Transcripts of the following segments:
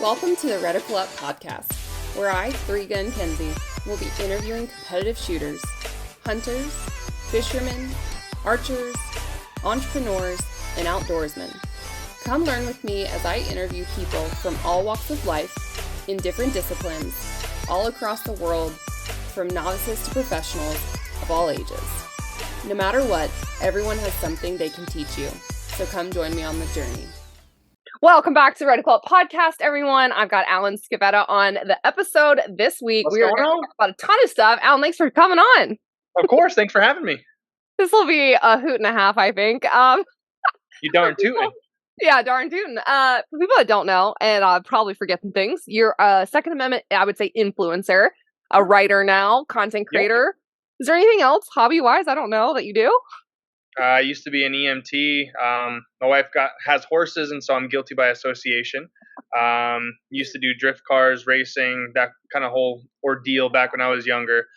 Welcome to the Reticle Up podcast, where I, Three-Gun Kenzie, will be interviewing competitive shooters, hunters, fishermen, archers, entrepreneurs, and outdoorsmen. Come learn with me as I interview people from all walks of life, in different disciplines, all across the world, from novices to professionals of all ages. No matter what, everyone has something they can teach you, so come join me on the journey. Welcome back to the Reticle Up podcast, everyone. I've got Alan Scavetta on the episode this week. What's we are going going to on? talk about a ton of stuff. Alan, thanks for coming on. Of course. Thanks for having me. This will be a hoot and a half, I think. You darn tootin'. Yeah, darn tootin'. For people that don't know, and I'll probably forget some things, you're a Second Amendment, I would say, influencer, a writer now, content creator. Yep. Is there anything else, hobby-wise, I don't know, that you do? I used to be an EMT. My wife has horses, and so I'm guilty by association. Used to do drift cars, racing, that kind of whole ordeal back when I was younger.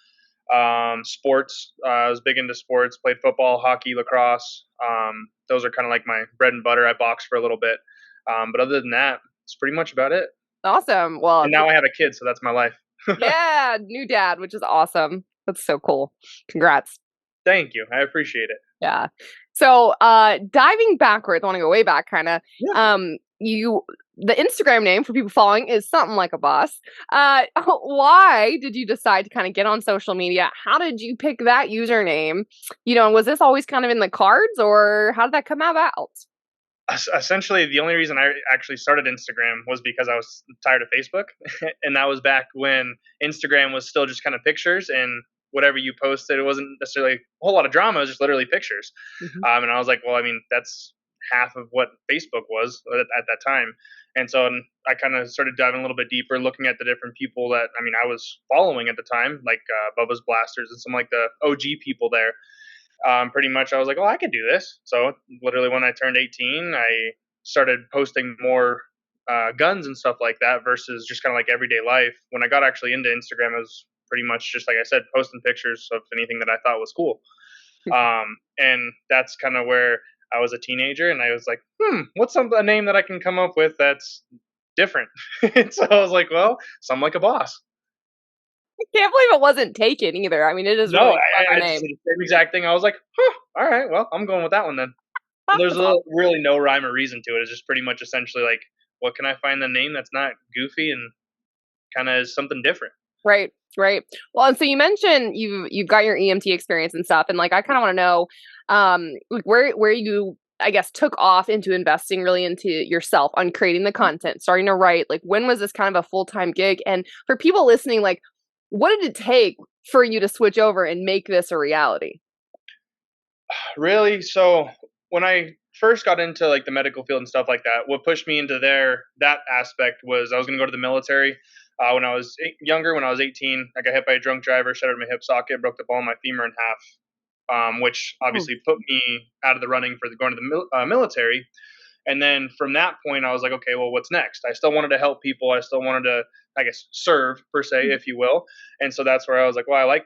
Sports. I was big into sports, played football, hockey, lacrosse. Those are kind of like my bread and butter. I boxed for a little bit. But other than that, it's pretty much about it. Awesome. Well, and now I have a kid, so that's my life. Yeah, new dad, which is awesome. That's so cool. Congrats. Thank you. I appreciate it. Yeah. So, diving backwards, I want to go way back, kind of. Yeah. The Instagram name for people following is something like a boss. Why did you decide to kind of get on social media? How did you pick that username? You know, was this always kind of in the cards, or how did that come about? Essentially, the only reason I actually started Instagram was because I was tired of Facebook, and that was back when Instagram was still just kind of pictures and whatever you posted. It wasn't necessarily a whole lot of drama. It was just literally pictures. Mm-hmm. And I was like, well, I mean, that's half of what Facebook was at that time. And so I kind of started diving a little bit deeper, looking at the different people that, I was following at the time, like Bubba's Blasters and some like the OG people there. Pretty much I was like, oh, I could do this. So literally when I turned 18, I started posting more guns and stuff like that versus just kind of like everyday life. When I got actually into Instagram, it was pretty much just like I said, posting pictures of anything that I thought was cool. And that's kind of where I was a teenager, and I was like, what's a name that I can come up with that's different? So I was like, well, something like a boss. I can't believe it wasn't taken either. I mean, it is really a clever name. The same exact thing. I was like, all right, well, I'm going with that one then. There's really no rhyme or reason to it. It's just pretty much essentially like, what can I find the name that's not goofy and kind of is something different? Right. Well, and so you mentioned you've got your EMT experience and stuff, and like I kind of want to know, like where you, I guess, took off into investing really into yourself on creating the content, starting to write. Like, when was this kind of a full-time gig? And for people listening, like, what did it take for you to switch over and make this a reality? Really? So when I first got into like the medical field and stuff like that, what pushed me into that aspect was I was going to go to the military. When I was younger, when I was 18, I got hit by a drunk driver, shattered my hip socket, broke the bone of my femur in half, which obviously put me out of the running for going to the military. And then from that point, I was like, okay, well, what's next? I still wanted to help people. I still wanted to, I guess, serve per se, if you will. And so that's where I was like, well, I like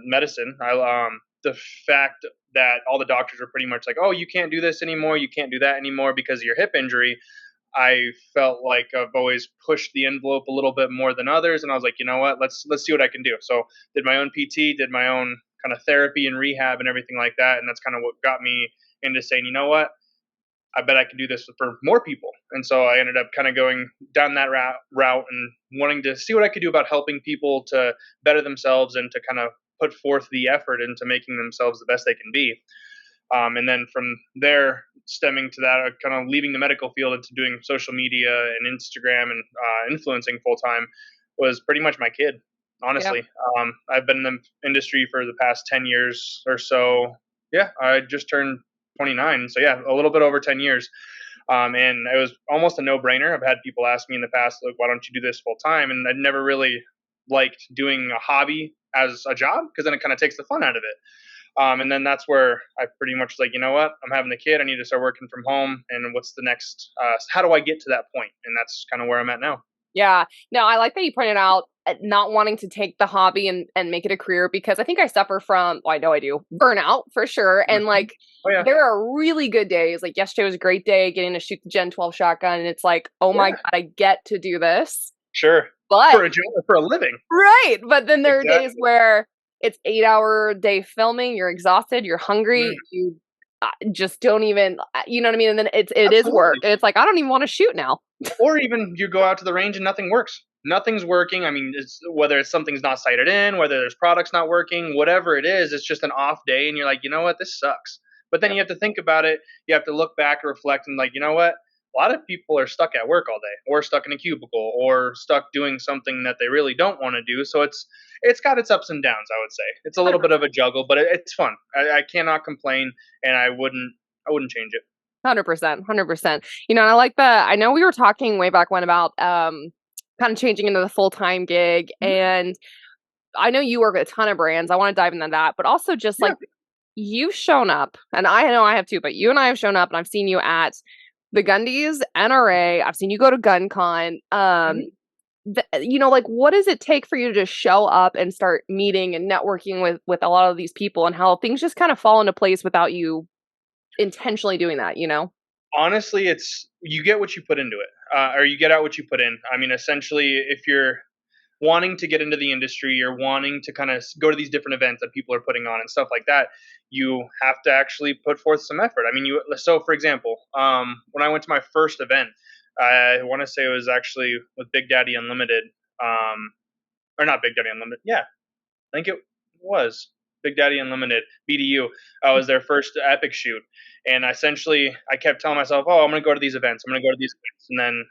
medicine. The fact that all the doctors were pretty much like, oh, you can't do this anymore. You can't do that anymore because of your hip injury. I felt like I've always pushed the envelope a little bit more than others. And I was like, you know what, let's see what I can do. So did my own PT, did my own kind of therapy and rehab and everything like that. And that's kind of what got me into saying, you know what, I bet I can do this for more people. And so I ended up kind of going down that route and wanting to see what I could do about helping people to better themselves and to kind of put forth the effort into making themselves the best they can be. And then from there, stemming to that, kind of leaving the medical field into doing social media and Instagram and influencing full time was pretty much my kid, honestly. Yep. I've been in the industry for the past 10 years or so. Yeah, I just turned 29. So yeah, a little bit over 10 years. And it was almost a no-brainer. I've had people ask me in the past, like, why don't you do this full time? And I'd never really liked doing a hobby as a job because then it kind of takes the fun out of it. And then that's where I pretty much like, you know what, I'm having a kid. I need to start working from home. And what's the next, how do I get to that point? And that's kind of where I'm at now. Yeah. No, I like that you pointed out not wanting to take the hobby and make it a career because I think I suffer from, well, I know I do, burnout for sure. And Mhm. like, Oh yeah, there are really good days. Like yesterday was a great day getting to shoot the Gen 12 shotgun. And it's like, oh my yeah, God, I get to do this. sure. But, For a job, for a living. right. But then there are days Exactly. where it's 8 hour day filming, you're exhausted, you're Mm, hungry, you just don't even, you know what I mean? And then it is work. absolutely. And it's like, I don't even want to shoot now. Or even you go out to the range and nothing works. Nothing's working. I mean, it's whether it's something's not sighted in, whether there's products not working, whatever it is, it's just an off day, and you're like, you know what, this sucks. But then Yep. you have to think about it. You have to look back, reflect, and like, you know what? A lot of people are stuck at work all day, or stuck in a cubicle, or stuck doing something that they really don't want to do. So it's got its ups and downs. I would say it's a little bit of a juggle, but it's fun. I cannot complain, and I wouldn't change it. 100%, 100%. You know, and I like I know we were talking way back when about kind of changing into the full-time gig, Mhm. and I know you work with a ton of brands. I want to dive into that, but also just Yeah. like you've shown up, and I know I have too, but you and I have shown up and I've seen you at the Gundies, NRA, I've seen you go to GunCon. Mhm. You know, like what does it take for you to just show up and start meeting and networking with a lot of these people and how things just kind of fall into place without you intentionally doing that, you know? Honestly, it's you get what you put into it, or you get out what you put in. I mean, essentially, if you're wanting to get into the industry, you're wanting to kind of go to these different events that people are putting on and stuff like that, you have to actually put forth some effort. I mean, so for example, when I went to my first event, I want to say it was actually with Big Daddy Unlimited, um, or not Big Daddy Unlimited. Yeah, I think it was Big Daddy Unlimited BDU. Was their first epic shoot, and essentially I kept telling myself, "Oh, I'm going to go to these events. I'm going to go to these events," and then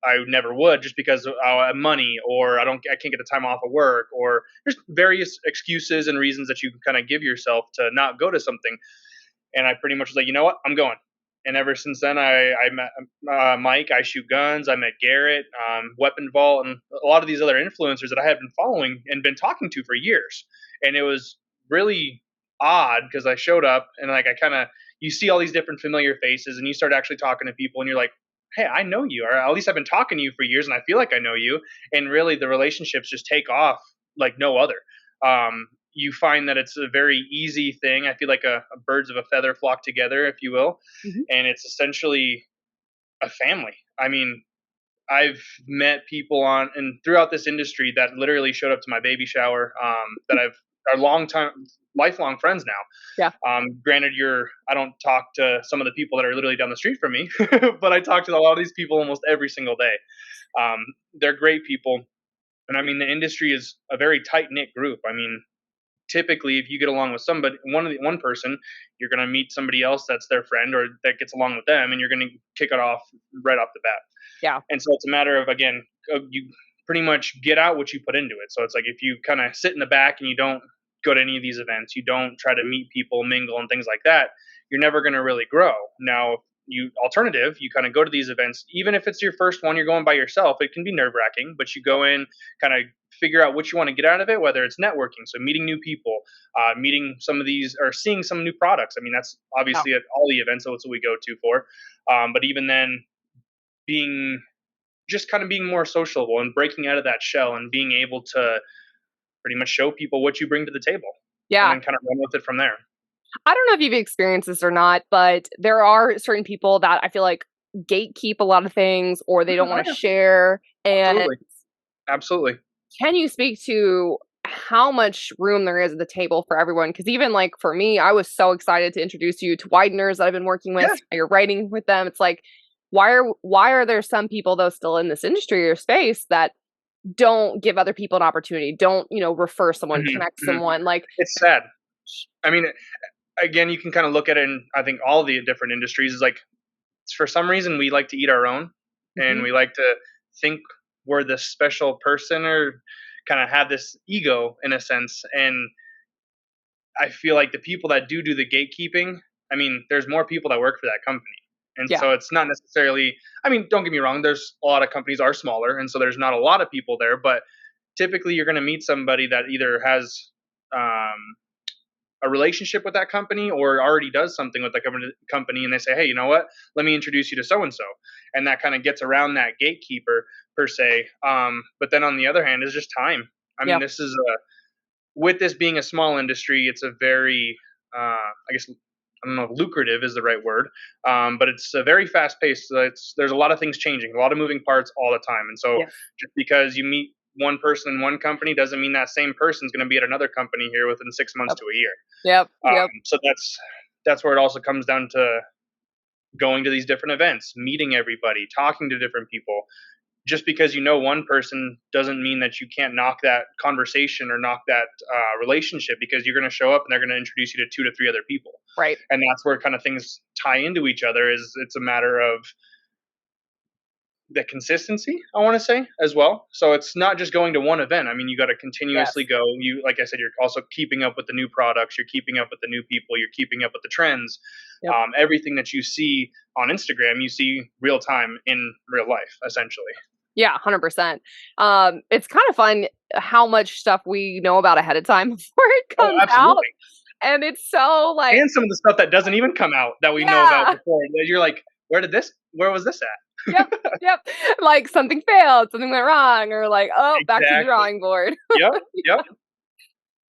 I never would just because of money, or I can't get the time off of work, or there's various excuses and reasons that you can kind of give yourself to not go to something. And I pretty much was like, you know what, I'm going. And ever since then, I met Mike. I shoot guns. I met Garrett, Weapon Vault, and a lot of these other influencers that I had been following and been talking to for years. And it was really odd because I showed up and like I kind of you see all these different familiar faces, and you start actually talking to people, and you're like, hey, I know you, or at least I've been talking to you for years, and I feel like I know you. And really, the relationships just take off like no other. You find that it's a very easy thing. I feel like a birds of a feather flock together, if you will, Mhm. and it's essentially a family. I mean, I've met people on and throughout this industry that literally showed up to my baby shower. That I've are long time, lifelong friends now. Yeah. Granted, I don't talk to some of the people that are literally down the street from me, but I talk to a lot of these people almost every single day. They're great people, and I mean the industry is a very tight knit group. I mean, typically if you get along with somebody one person, you're going to meet somebody else that's their friend or that gets along with them, and you're going to kick it off right off the bat. Yeah. And so it's a matter of, again, you pretty much get out what you put into it. So it's like if you kind of sit in the back and you don't go to any of these events, you don't try to meet people, mingle, and things like that, you're never going to really grow. Now, you kind of go to these events, even if it's your first one, you're going by yourself. It can be nerve wracking, but you go in, kind of figure out what you want to get out of it, whether it's networking, so meeting new people, meeting some of these, or seeing some new products. I mean, that's Yeah. obviously at all the events, so that's what we go to for. But even then, being just kind of being more sociable and breaking out of that shell and being able to pretty much show people what you bring to the table and Yeah. then kind of run with it from there. I don't know if you've experienced this or not, but there are certain people that I feel like gatekeep a lot of things or they don't Oh, want to yeah, share. And absolutely. Absolutely. can you speak to how much room there is at the table for everyone? Because even like for me, I was so excited to introduce you to wideners that I've been working with. Yeah. You're writing with them. It's like, why are there some people though still in this industry or space that don't give other people an opportunity? Don't, refer someone, Hmm. connect Hmm. someone like It's sad. I mean, again, you can kind of look at it in, I think, all the different industries is like, for some reason, we like to eat our own, and mhm, we like to think we're this special person, or kind of have this ego in a sense. And I feel like the people that do the gatekeeping, I mean, there's more people that work for that company. And yeah. so it's not necessarily, I mean, don't get me wrong, there's a lot of companies are smaller, and so there's not a lot of people there, but typically you're going to meet somebody that either has um, a relationship with that company or already does something with the company, and they say, hey, you know what? Let me introduce you to so and so, and that kind of gets around that gatekeeper per se. But then on the other hand, is just time. I mean, Yeah. this is with this being a small industry, it's a very, I guess, I don't know if lucrative is the right word, but it's a very fast paced. So there's a lot of things changing, a lot of moving parts all the time. And so Yes. just because you meet one person in one company doesn't mean that same person's going to be at another company here within 6 months Yep. to a year. Yep. Yep. So that's where it also comes down to going to these different events, meeting everybody, talking to different people. Just because you know one person doesn't mean that you can't knock that conversation or knock that relationship, because you're going to show up and they're going to introduce you to 2 to 3 other people. Right. And that's where kind of things tie into each other. Is it's a matter of the consistency, I want to say, as well. So it's not just going to one event. I mean, you got to continuously Yes. go. You, like I said, you're also keeping up with the new products. You're keeping up with the new people. You're keeping up with the trends. Yep. Everything that you see on Instagram, you see real time in real life, essentially. Yeah, 100%. It's kind of fun how much stuff we know about ahead of time before it Oh, comes out. absolutely. And it's so like, And some of the stuff that doesn't even come out that we know about yeah, before. You're like, where was this at? yep, yep. Like something failed, something went wrong, or like, oh, back to the Exactly. drawing board. Yep.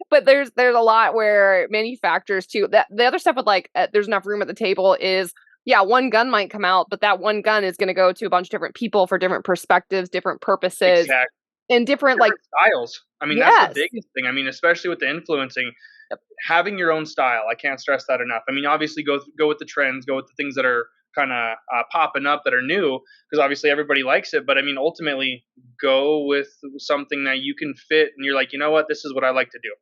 But there's a lot where manufacturers too. That the other stuff with like, there's enough room at the table is, yeah, one gun might come out, but that one gun is going to go to a bunch of different people for different perspectives, different purposes, Exactly. and different like styles. I mean, that's the biggest thing. I mean, especially with the influencing, Yep. having your own style. I can't stress that enough. I mean, obviously go with the trends, go with the things that are kind of popping up that are new, because obviously everybody likes it. But I mean, ultimately, go with something that you can fit, and you're like, you know what, this is what I like to do,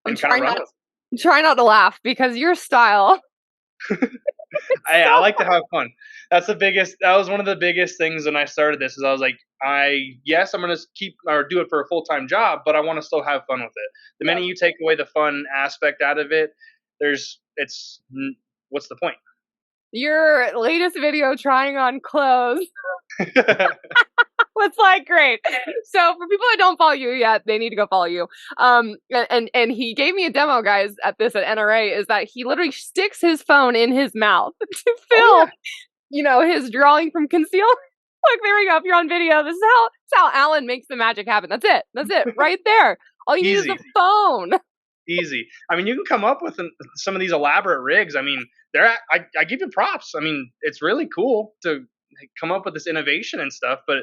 I'm and kind of run with it. try not to laugh because your style. I like to have fun. That was one of the biggest things when I started this. Is I was like, I'm gonna keep or do it for a full-time job, but I want to still have fun with it. The minute you take away the fun aspect out of it, what's the point? Your latest video trying on clothes was like great. So for people that don't follow you yet, they need to go follow you. And he gave me a demo, guys, at NRA, is that he literally sticks his phone in his mouth to film, his drawing from conceal. Look, there we go. If you're on video, this is how Alan makes the magic happen. That's it, right there. All you need is a phone. Easy. I mean, you can come up with some of these elaborate rigs. I mean, I give you props. I mean, it's really cool to come up with this innovation and stuff, but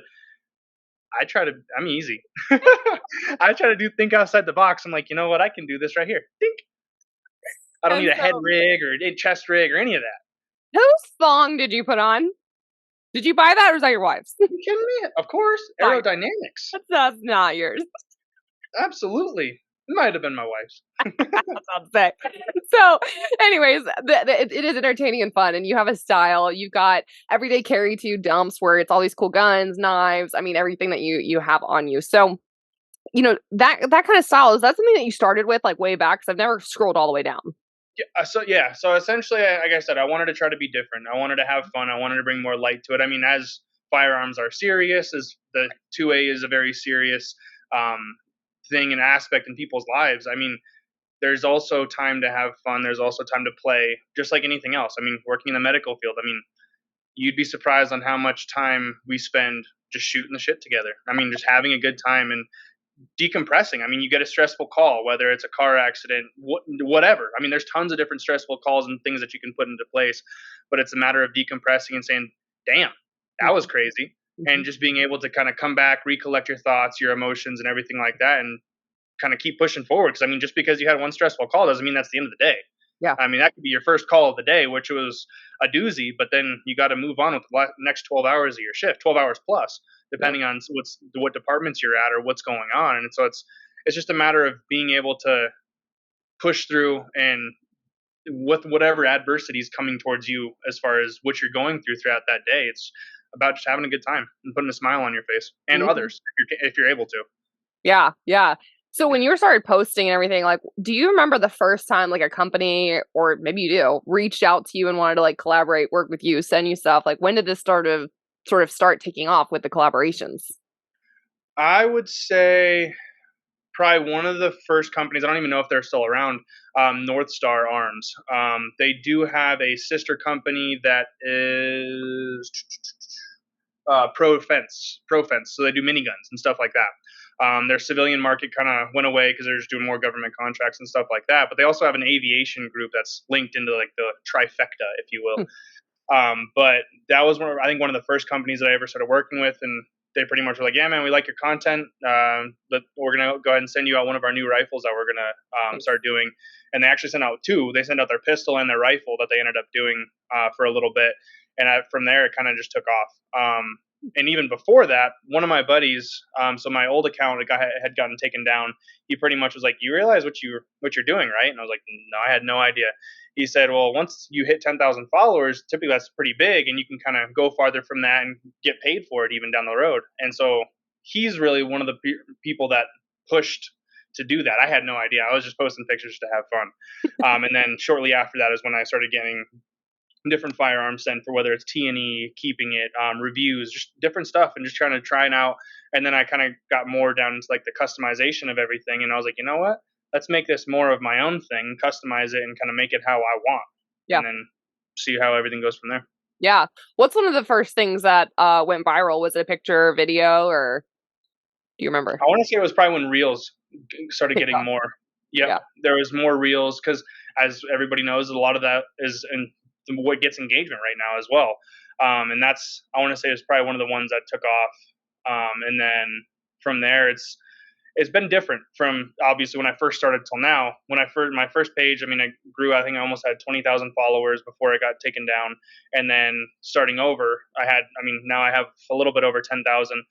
I'm easy. I try to think outside the box. I'm like, you know what? I can do this right here. Think. I don't need a head rig or a chest rig or any of that. Whose thong did you put on? Did you buy that or is that your wife's? Are you kidding me? Of course. Fine. Aerodynamics. That's not yours. Absolutely. It might have been my wife's. So, anyways, it is entertaining and fun, and you have a style. You've got everyday carry to dumps where it's all these cool guns, knives. I mean, everything that you have on you. So, that kind of style, is that something that you started with like way back? Because I've never scrolled all the way down. So essentially, like I said, I wanted to try to be different. I wanted to have fun. I wanted to bring more light to it. I mean, as firearms are serious, as the 2A is a very serious thing and aspect in people's lives. I mean, there's also time to have fun. There's also time to play, just like anything else. I mean, working in the medical field, I mean, you'd be surprised on how much time we spend just shooting the shit together. I mean, just having a good time and decompressing. I mean, you get a stressful call, whether it's a car accident, whatever. I mean, there's tons of different stressful calls and things that you can put into place, but it's a matter of decompressing and saying, damn, that was crazy. And just being able to kind of come back, recollect your thoughts, your emotions, and everything like that, and kind of keep pushing forward. Because I mean, just because you had one stressful call doesn't mean that's the end of the day. Yeah. I mean, that could be your first call of the day, which was a doozy, but then you got to move on with the next 12 hours of your shift, 12 hours plus, depending on what departments you're at or what's going on. And so it's just a matter of being able to push through and with whatever adversity is coming towards you as far as what you're going through throughout that day. It's about just having a good time and putting a smile on your face and others if you're able to. Yeah. Yeah. So when you started posting and everything, like, do you remember the first time like a company, or maybe you do, reached out to you and wanted to like collaborate, work with you, send you stuff? Like, when did this sort of start taking off with the collaborations? I would say probably one of the first companies. I don't even know if they're still around. North Star Arms. They do have a sister company that is Pro Fence. Pro Fence. So they do miniguns and stuff like that. Their civilian market kind of went away because they're just doing more government contracts and stuff like that. But they also have an aviation group that's linked into like the trifecta, if you will. But that was I think one of the first companies that I ever started working with, and they pretty much were like, "Yeah, man, we like your content. But we're gonna go ahead and send you out one of our new rifles that we're gonna start doing." And they actually sent out two. They sent out their pistol and their rifle that they ended up doing for a little bit, and from there it kind of just took off. And even before that, one of my buddies, so my old account had gotten taken down. He pretty much was like, "You realize what you're doing, right?" And I was like, "No, I had no idea." He said, "Well, once you hit 10,000 followers, typically that's pretty big, and you can kind of go farther from that and get paid for it even down the road." And so he's really one of the people that pushed to do that. I had no idea. I was just posting pictures to have fun. And then shortly after that is when I started getting different firearms sent for whether it's T&E, keeping it, reviews, just different stuff, and just trying to try it out. And then I kind of got more down into like the customization of everything, and I was like, you know what? Let's make this more of my own thing, customize it, and kind of make it how I want. Yeah. And then see how everything goes from there. Yeah. What's one of the first things that went viral? Was it a picture, video, or do you remember? I want to say it was probably when Reels started getting more. Yep. Yeah. There was more Reels because, as everybody knows, a lot of that is in what gets engagement right now as well. And that's, I want to say, is probably one of the ones that took off. And then from there, it's been different from obviously when I first started till now. When my first page, I mean, I grew. I think I almost had 20,000 followers before it got taken down, and then starting over, now I have a little bit over 10,000.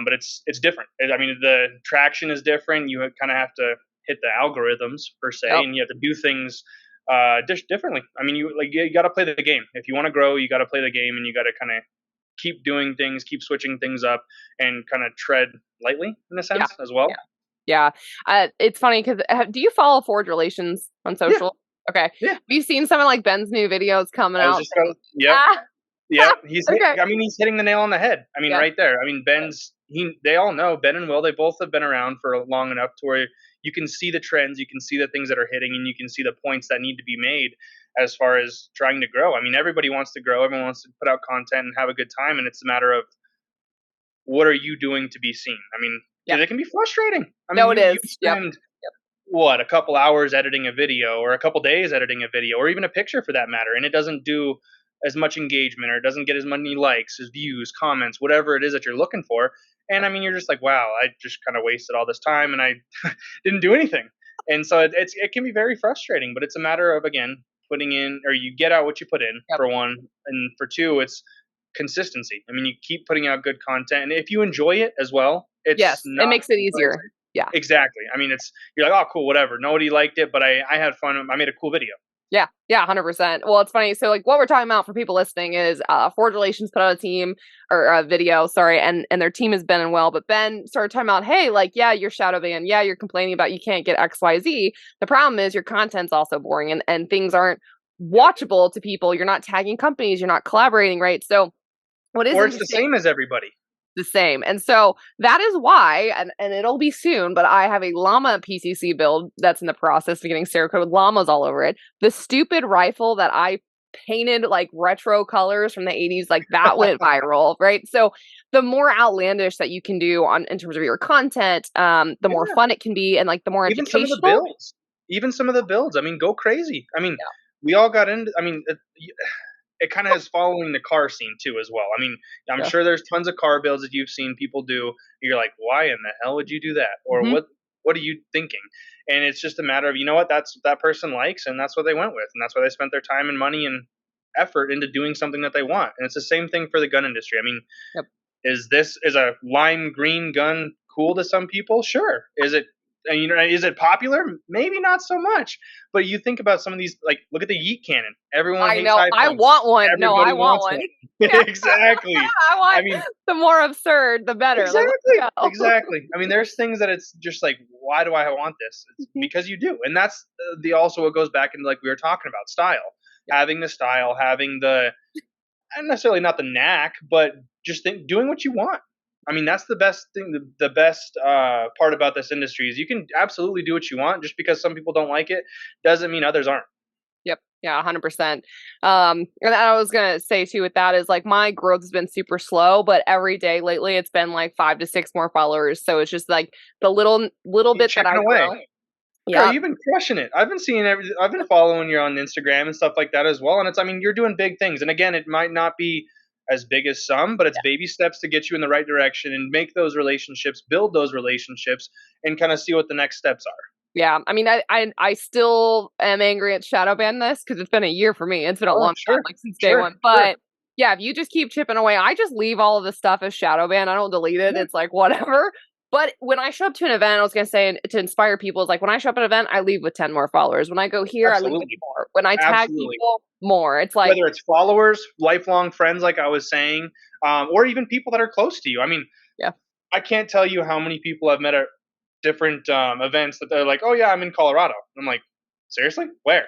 But it's different. I mean, the traction is different. You kind of have to hit the algorithms per se, and you have to do things differently. I mean, you got to play the game. If you want to grow, you got to play the game, and you got to kind of keep doing things, keep switching things up, and kind of tread lightly in a sense as well. Yeah. It's funny because do you follow Forge Relations on social? Yeah. Okay. Yeah. Have you seen some of like Ben's new videos coming out? Yeah, he's hitting the nail on the head. I mean, right there. I mean, they all know Ben and Will. They both have been around for long enough to where you can see the trends, you can see the things that are hitting, and you can see the points that need to be made as far as trying to grow. I mean, everybody wants to grow. Everyone wants to put out content and have a good time, and it's a matter of what are you doing to be seen. I mean, it can be frustrating. I mean, it is. You spend, a couple hours editing a video, or a couple days editing a video, or even a picture for that matter, and it doesn't do as much engagement, or it doesn't get as many likes, as views, comments, whatever it is that you're looking for. And I mean, you're just like, wow, I just kind of wasted all this time and I didn't do anything. And so it can be very frustrating, but it's a matter of, again, putting in, or you get out what you put in, for one, and for two, it's consistency. I mean, you keep putting out good content, and if you enjoy it as well, it makes it easier. Yeah, exactly. I mean, you're like, oh, cool, whatever. Nobody liked it, but I had fun. I made a cool video. Yeah, 100%. Well, it's funny. So, like, what we're talking about for people listening is Forge Relations put out a team or a video, and their team is Ben and Will. But Ben started talking about, hey, like, yeah, you're shadow banned. Yeah, you're complaining about you can't get X, Y, Z. The problem is your content's also boring and things aren't watchable to people. You're not tagging companies. You're not collaborating, right? So, what is it's the same as everybody. The same. And so that is why, and it'll be soon, but I have a llama PCC build that's in the process of getting Cerakote with llamas all over it. The stupid rifle that I painted like retro colors from the 80s, like that went viral, right? So the more outlandish that you can do in terms of your content, the more fun it can be, and like the more educational. Even some of the builds, I mean, go crazy. I mean, we all got into, I mean, it kind of is following the car scene too as well. I mean, I'm sure there's tons of car builds that you've seen people do. You're like, why in the hell would you do that? Or what are you thinking? And it's just a matter of, you know what, that's what that person likes, and that's what they went with, and that's why they spent their time and money and effort into doing something that they want. And it's the same thing for the gun industry. I mean, is a lime green gun cool to some people? Sure. Is it popular? Maybe not so much. But you think about some of these, like, look at the Yeet cannon. Everyone hates iPhones. I want one. I want one. Exactly. The more absurd, the better. Exactly. I mean, there's things that it's just like, why do I want this? It's because you do. And that's also what goes back into, like we were talking about, style. Having the style, having the, and necessarily not the knack, but just doing what you want. I mean, that's the best thing. The best part about this industry is you can absolutely do what you want. Just because some people don't like it doesn't mean others aren't. Yep. Yeah, 100%. And I was gonna say too with that is like my growth has been super slow, but every day lately it's been like 5 to 6 more followers. So it's just like the little Keep bit that I chipping away. grow. Girl, Yeah. you've been crushing it. I've been seeing I've been following you on Instagram and stuff like that as well. And I mean, you're doing big things. And again, it might not be as big as some, but it's baby steps to get you in the right direction and make those relationships, build those relationships, and kind of see what the next steps are. Yeah, I mean, I still am angry at shadow ban this because it's been a year for me. It's been a long time, like since day one. But yeah, if you just keep chipping away, I just leave all of the stuff as shadow ban. I don't delete it. It's like whatever. But when I show up to an event, I was gonna say to inspire people, it's like when I show up at an event, I leave with 10 more followers. When I go here, I leave with more. When I tag people, more. It's like whether it's followers, lifelong friends, like I was saying, or even people that are close to you. I mean, yeah, I can't tell you how many people I've met at different events that they're like, "Oh yeah, I'm in Colorado." I'm like, "Seriously? Where?"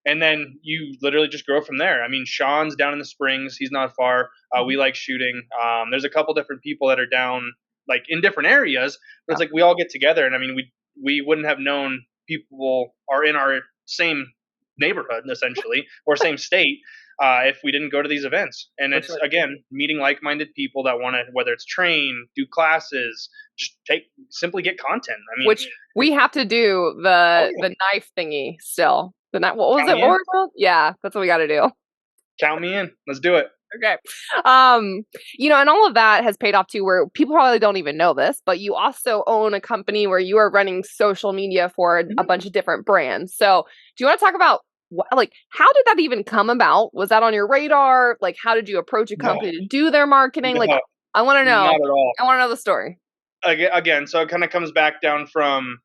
And then you literally just grow from there. I mean, Sean's down in the Springs; he's not far. We like shooting. There's a couple different people that are down like in different areas, but it's like we all get together, and I mean, we wouldn't have known people are in our same neighborhood essentially or same state if we didn't go to these events. And it's again meeting like-minded people that want to, whether it's train, do classes, just simply get content. I mean, which we have to do the knife thingy still. The knife. What was it? What was it? Yeah, that's what we got to do. Count me in. Let's do it. Okay. You know, and all of that has paid off too, where people probably don't even know this, but you also own a company where you are running social media for a bunch of different brands. So do you want to talk about like, how did that even come about? Was that on your radar? Like, how did you approach a company to do their marketing? Like, I want to know. Not at all. I want to know the story. Again, so it kind of comes back down from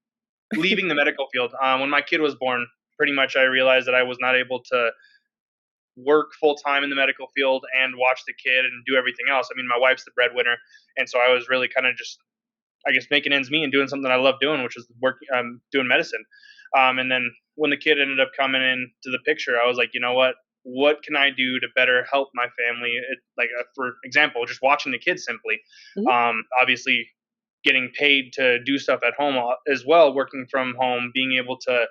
leaving the medical field. When my kid was born, pretty much I realized that I was not able to work full time in the medical field and watch the kid and do everything else. I mean, my wife's the breadwinner, and so I was really kind of just, I guess, making ends meet and doing something I love doing, which is working, doing medicine. And then when the kid ended up coming into the picture, I was like, you know what can I do to better help my family? For example, just watching the kids simply. Obviously, getting paid to do stuff at home as well, working from home, being able to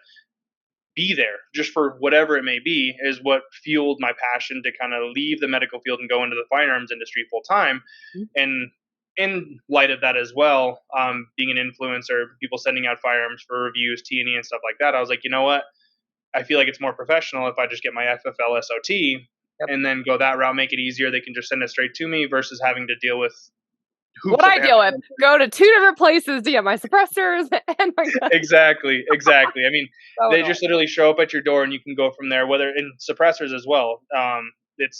be there just for whatever it may be is what fueled my passion to kind of leave the medical field and go into the firearms industry full time. And in light of that as well, being an influencer, people sending out firearms for reviews, T&E and stuff like that, I was like, you know what? I feel like it's more professional if I just get my FFL SOT and then go that route, make it easier. They can just send it straight to me versus having to deal with what I deal with. Go to 2 different places to get my suppressors and my guns. Exactly. I mean, they just literally show up at your door and you can go from there, whether in suppressors as well. It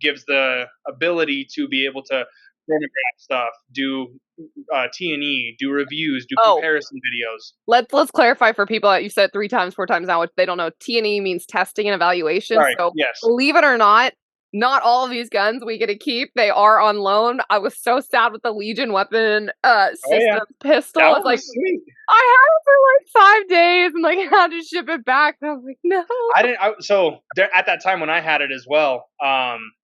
gives the ability to be able to photograph stuff, do T&E, do reviews, do comparison videos. Let's clarify for people that you said 3 times, 4 times now, which they don't know. T&E means testing and evaluation. Sorry, so yes. Believe it or not all of these guns we get to keep. They are on loan. I was so sad with the Legion weapon system pistol. That it's like sweet. I had it for like 5 days and like had to ship it back. And I was like, no. I didn't. So at that time when I had it as well,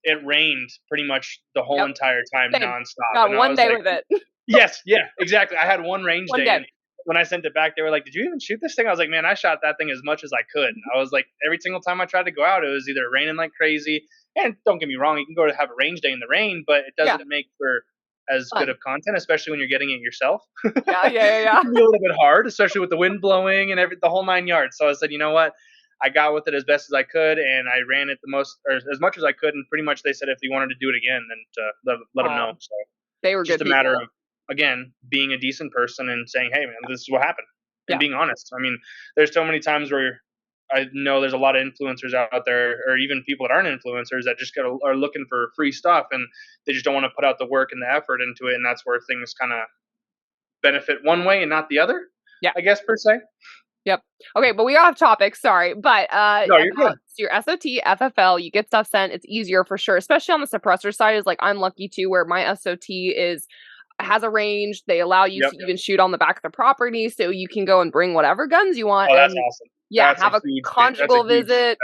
it rained pretty much the whole entire time nonstop. Got one day with it. Yes, yeah, exactly. I had one range day. And when I sent it back, they were like, "Did you even shoot this thing?" I was like, "Man, I shot that thing as much as I could." I was like, every single time I tried to go out, it was either raining like crazy. And don't get me wrong, you can go to have a range day in the rain, but it doesn't make for as good of content, especially when you're getting it yourself. Yeah. It can be a little bit hard, especially with the wind blowing and the whole 9 yards. So I said, you know what? I got with it as best as I could, and I ran it as much as I could. And pretty much they said if they wanted to do it again, then to let them know. So they were just a matter of, again, being a decent person and saying, hey, man, this is what happened. And being honest. I mean, there's so many times where I know there's a lot of influencers out there, or even people that aren't influencers that just are looking for free stuff, and they just don't want to put out the work and the effort into it. And that's where things kind of benefit one way and not the other, I guess, per se. Yep. Okay, but we got off topic. Sorry, but no, you're good. Your SOT, FFL, you get stuff sent. It's easier for sure, especially on the suppressor side. Is like I'm lucky too, where my SOT has a range. They allow you to even shoot on the back of the property, so you can go and bring whatever guns you want. Oh, that's awesome. Yeah, that's have a conjugal visit.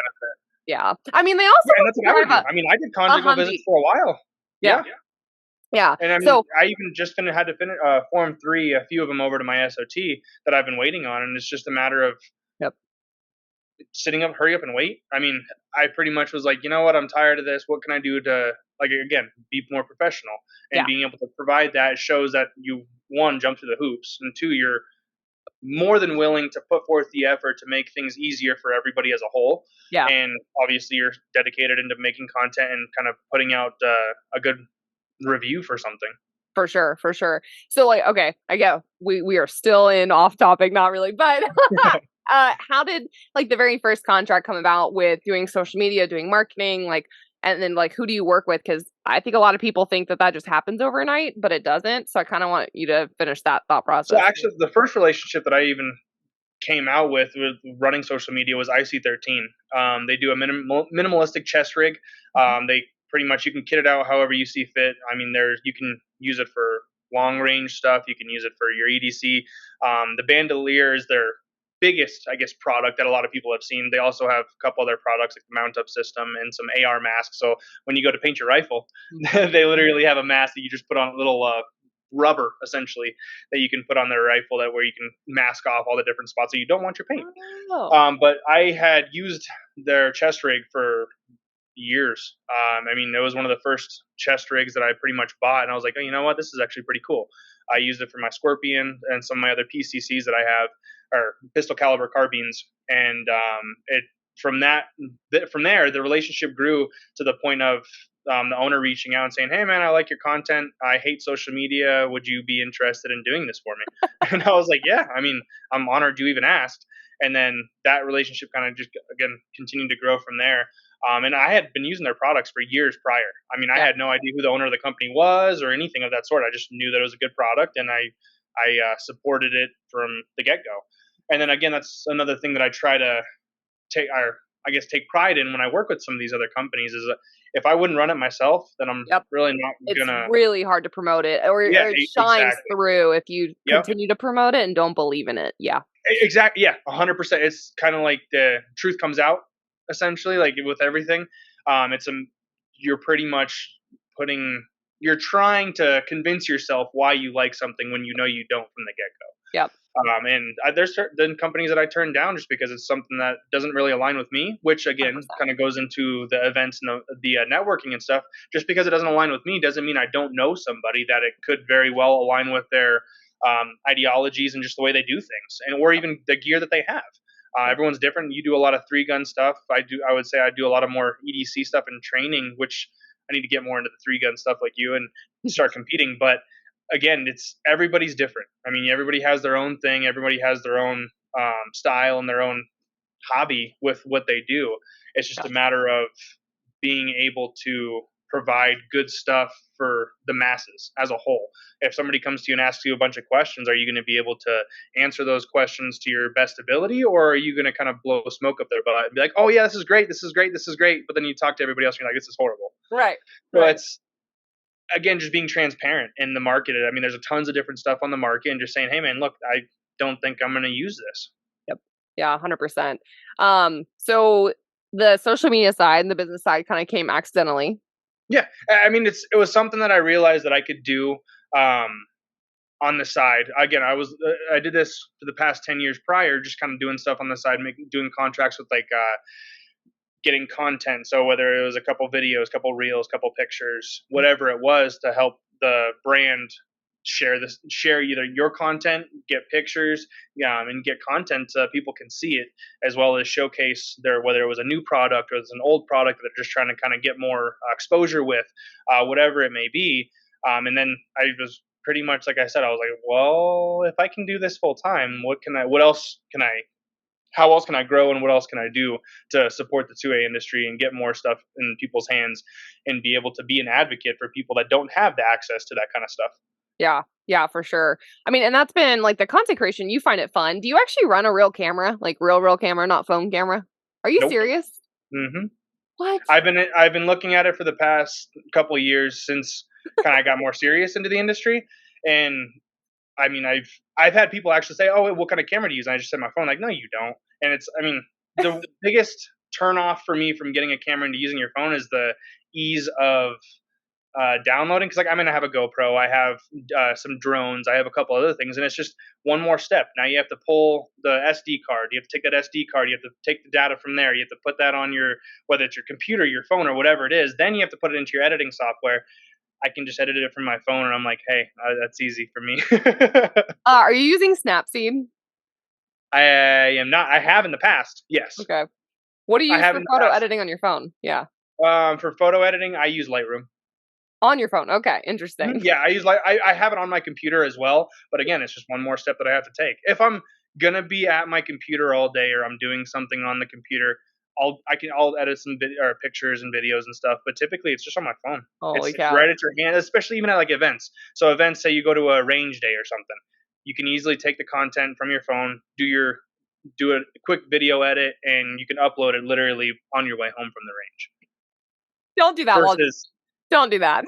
Yeah, I mean they also. I mean, I did conjugal visits for a while. Yeah. Yeah. And I mean, So, I even just had to finish Form 3, a few of them over to my SOT that I've been waiting on, and it's just a matter of yep. sitting up, hurry up and wait. I mean, I pretty much was like, you know what, I'm tired of this. What can I do to, like, again, be more professional? And Yeah, being able to provide that shows that you, one, jump through the hoops, and two, you're more than willing to put forth the effort to make things easier for everybody as a whole. yeah. And obviously, you're dedicated into making content and kind of putting out a good review for something. For sure, for sure. So, like, okay, I get we are still in off topic, not really, but how did like the very first contract come about with doing social media, doing marketing, like, and then like who do you work with? Because I think a lot of people think that that just happens overnight, but it doesn't. So I kind of want you to finish that thought So process. actually, the first relationship that I even came out with running social media was IC13. They do a minimalistic chest rig. Mhm. They pretty much, you can kit it out however you see fit. I mean, you can use it for long range stuff. You can use it for your EDC. The bandolier is their biggest, I guess, product that a lot of people have seen. They also have a couple other products like the mount up system and some AR masks. So when you go to paint your rifle, they literally have a mask that you just put on a little rubber essentially that you can put on their rifle that where you can mask off all the different spots that you don't want your paint. Oh, But I had used their chest rig for years. I mean, it was one of the first chest rigs that I pretty much bought, and I was like, oh, you know what, this is actually pretty cool. I used it for my Scorpion and some of my other PCCs that I have, or pistol caliber carbines, and it from that from there the relationship grew to the point of the owner reaching out and saying, "Hey, man, I like your content. I hate social media. Would you be interested in doing this for me?" And I was like, "Yeah. I mean, I'm honored you even asked." And then that relationship kind of just again continued to grow from there. And I had been using their products for years prior. I mean, I yeah, had no idea who the owner of the company was or anything of that sort. I just knew that it was a good product, and I supported it from the get go. And then again, that's another thing that I try to or I guess take pride in when I work with some of these other companies is that if I wouldn't run it myself, then I'm yep. really not It's gonna. really hard to promote it, or Yeah, it shines exactly. through if you Yep. continue to promote it and don't believe in it. Yeah, Exactly. Yeah, 100%. It's kind of like the truth comes out, essentially, like with everything. It's a you're pretty much putting you're trying to convince yourself why you like something when you know you don't from the get go. yep, And there's certain companies that I turn down just because it's something that doesn't really align with me, which hundred again percent. kind of goes into the events and the networking and stuff. Just because it doesn't align with me doesn't mean I don't know somebody that it could very well align with their ideologies and just the way they do things, and or even the gear that they have. Everyone's different. You do a lot of 3-gun stuff. I would say I do a lot of more EDC stuff and training, which I need to get more into the 3-gun stuff like you and start competing. But again, it's everybody's different. I mean, everybody has their own thing. Everybody has their own style and their own hobby with what they do. It's just a Yeah. matter of being able to provide good stuff for the masses as a whole. If somebody comes to you and asks you a bunch of questions, are you going to be able to answer those questions to your best ability, or are you going to kind of blow smoke up their butt and be like, "Oh yeah, this is great, this is great, this is great," but then you talk to everybody else and you're like, "This is horrible." Right, So right. it's again just being transparent in the market. I mean, there's a tons of different stuff on the market, and just saying, "Hey man, look, I don't think I'm going to use this." Yep. Yeah, 100%. So the social media side and the business side kind of came accidentally. Yeah, I mean, it was something that I realized that I could do um, on the side. Again, I did this for the past 10 years prior, just kind of doing stuff on the side, doing contracts with like getting content. So whether it was a couple videos, couple reels, couple pictures, whatever it was to help the brand share either your content, get pictures, and get content so people can see it, as well as showcase their whether it was a new product or it's an old product that they're just trying to kind of get more exposure with, whatever it may be. And then I was pretty much like I said, I was like, well, if I can do this full time, what else can I how else can I grow and what else can I do to support the 2A industry and get more stuff in people's hands and be able to be an advocate for people that don't have the access to that kind of stuff? Yeah. Yeah, for sure. I mean, and that's been like the content creation. You find it fun. Do you actually run a real camera, like real camera, not phone camera? Are you Nope. serious? hmm What? I've been looking at it for the past couple of years since kind of got more serious into the industry, and I mean I've had people actually say, "Oh, what kind of camera do you use?" And I just said my phone. Like, no, you don't. And it's I mean the biggest turn off for me from getting a camera into using your phone is the ease of downloading, because like I have a GoPro, I have some drones, I have a couple other things, and it's just one more step. Now you have to pull the SD card, you have to take that SD card, you have to take the data from there, you have to put that on your, whether it's your computer, your phone, or whatever it is. Then you have to put it into your editing software. I can just edit it from my phone, and I'm like, hey, that's easy for me. Are you using Snapseed? I am not. I have in the past. Yes. Okay. What do you I use have for in the photo past. editing on your phone? Yeah. For photo editing, I use Lightroom. On your phone. Okay. Interesting. Yeah, I use I have it on my computer as well, but again, it's just one more step that I have to take. If I'm gonna be at my computer all day, or I'm doing something on the computer, I'll edit some or pictures and videos and stuff. But typically, it's just on my phone. Holy It's cow. right at your hand, especially even at like events. So events, say you go to a range day or something, you can easily take the content from your phone, do a quick video edit, and you can upload it literally on your way home from the range. Don't do that. Don't do that.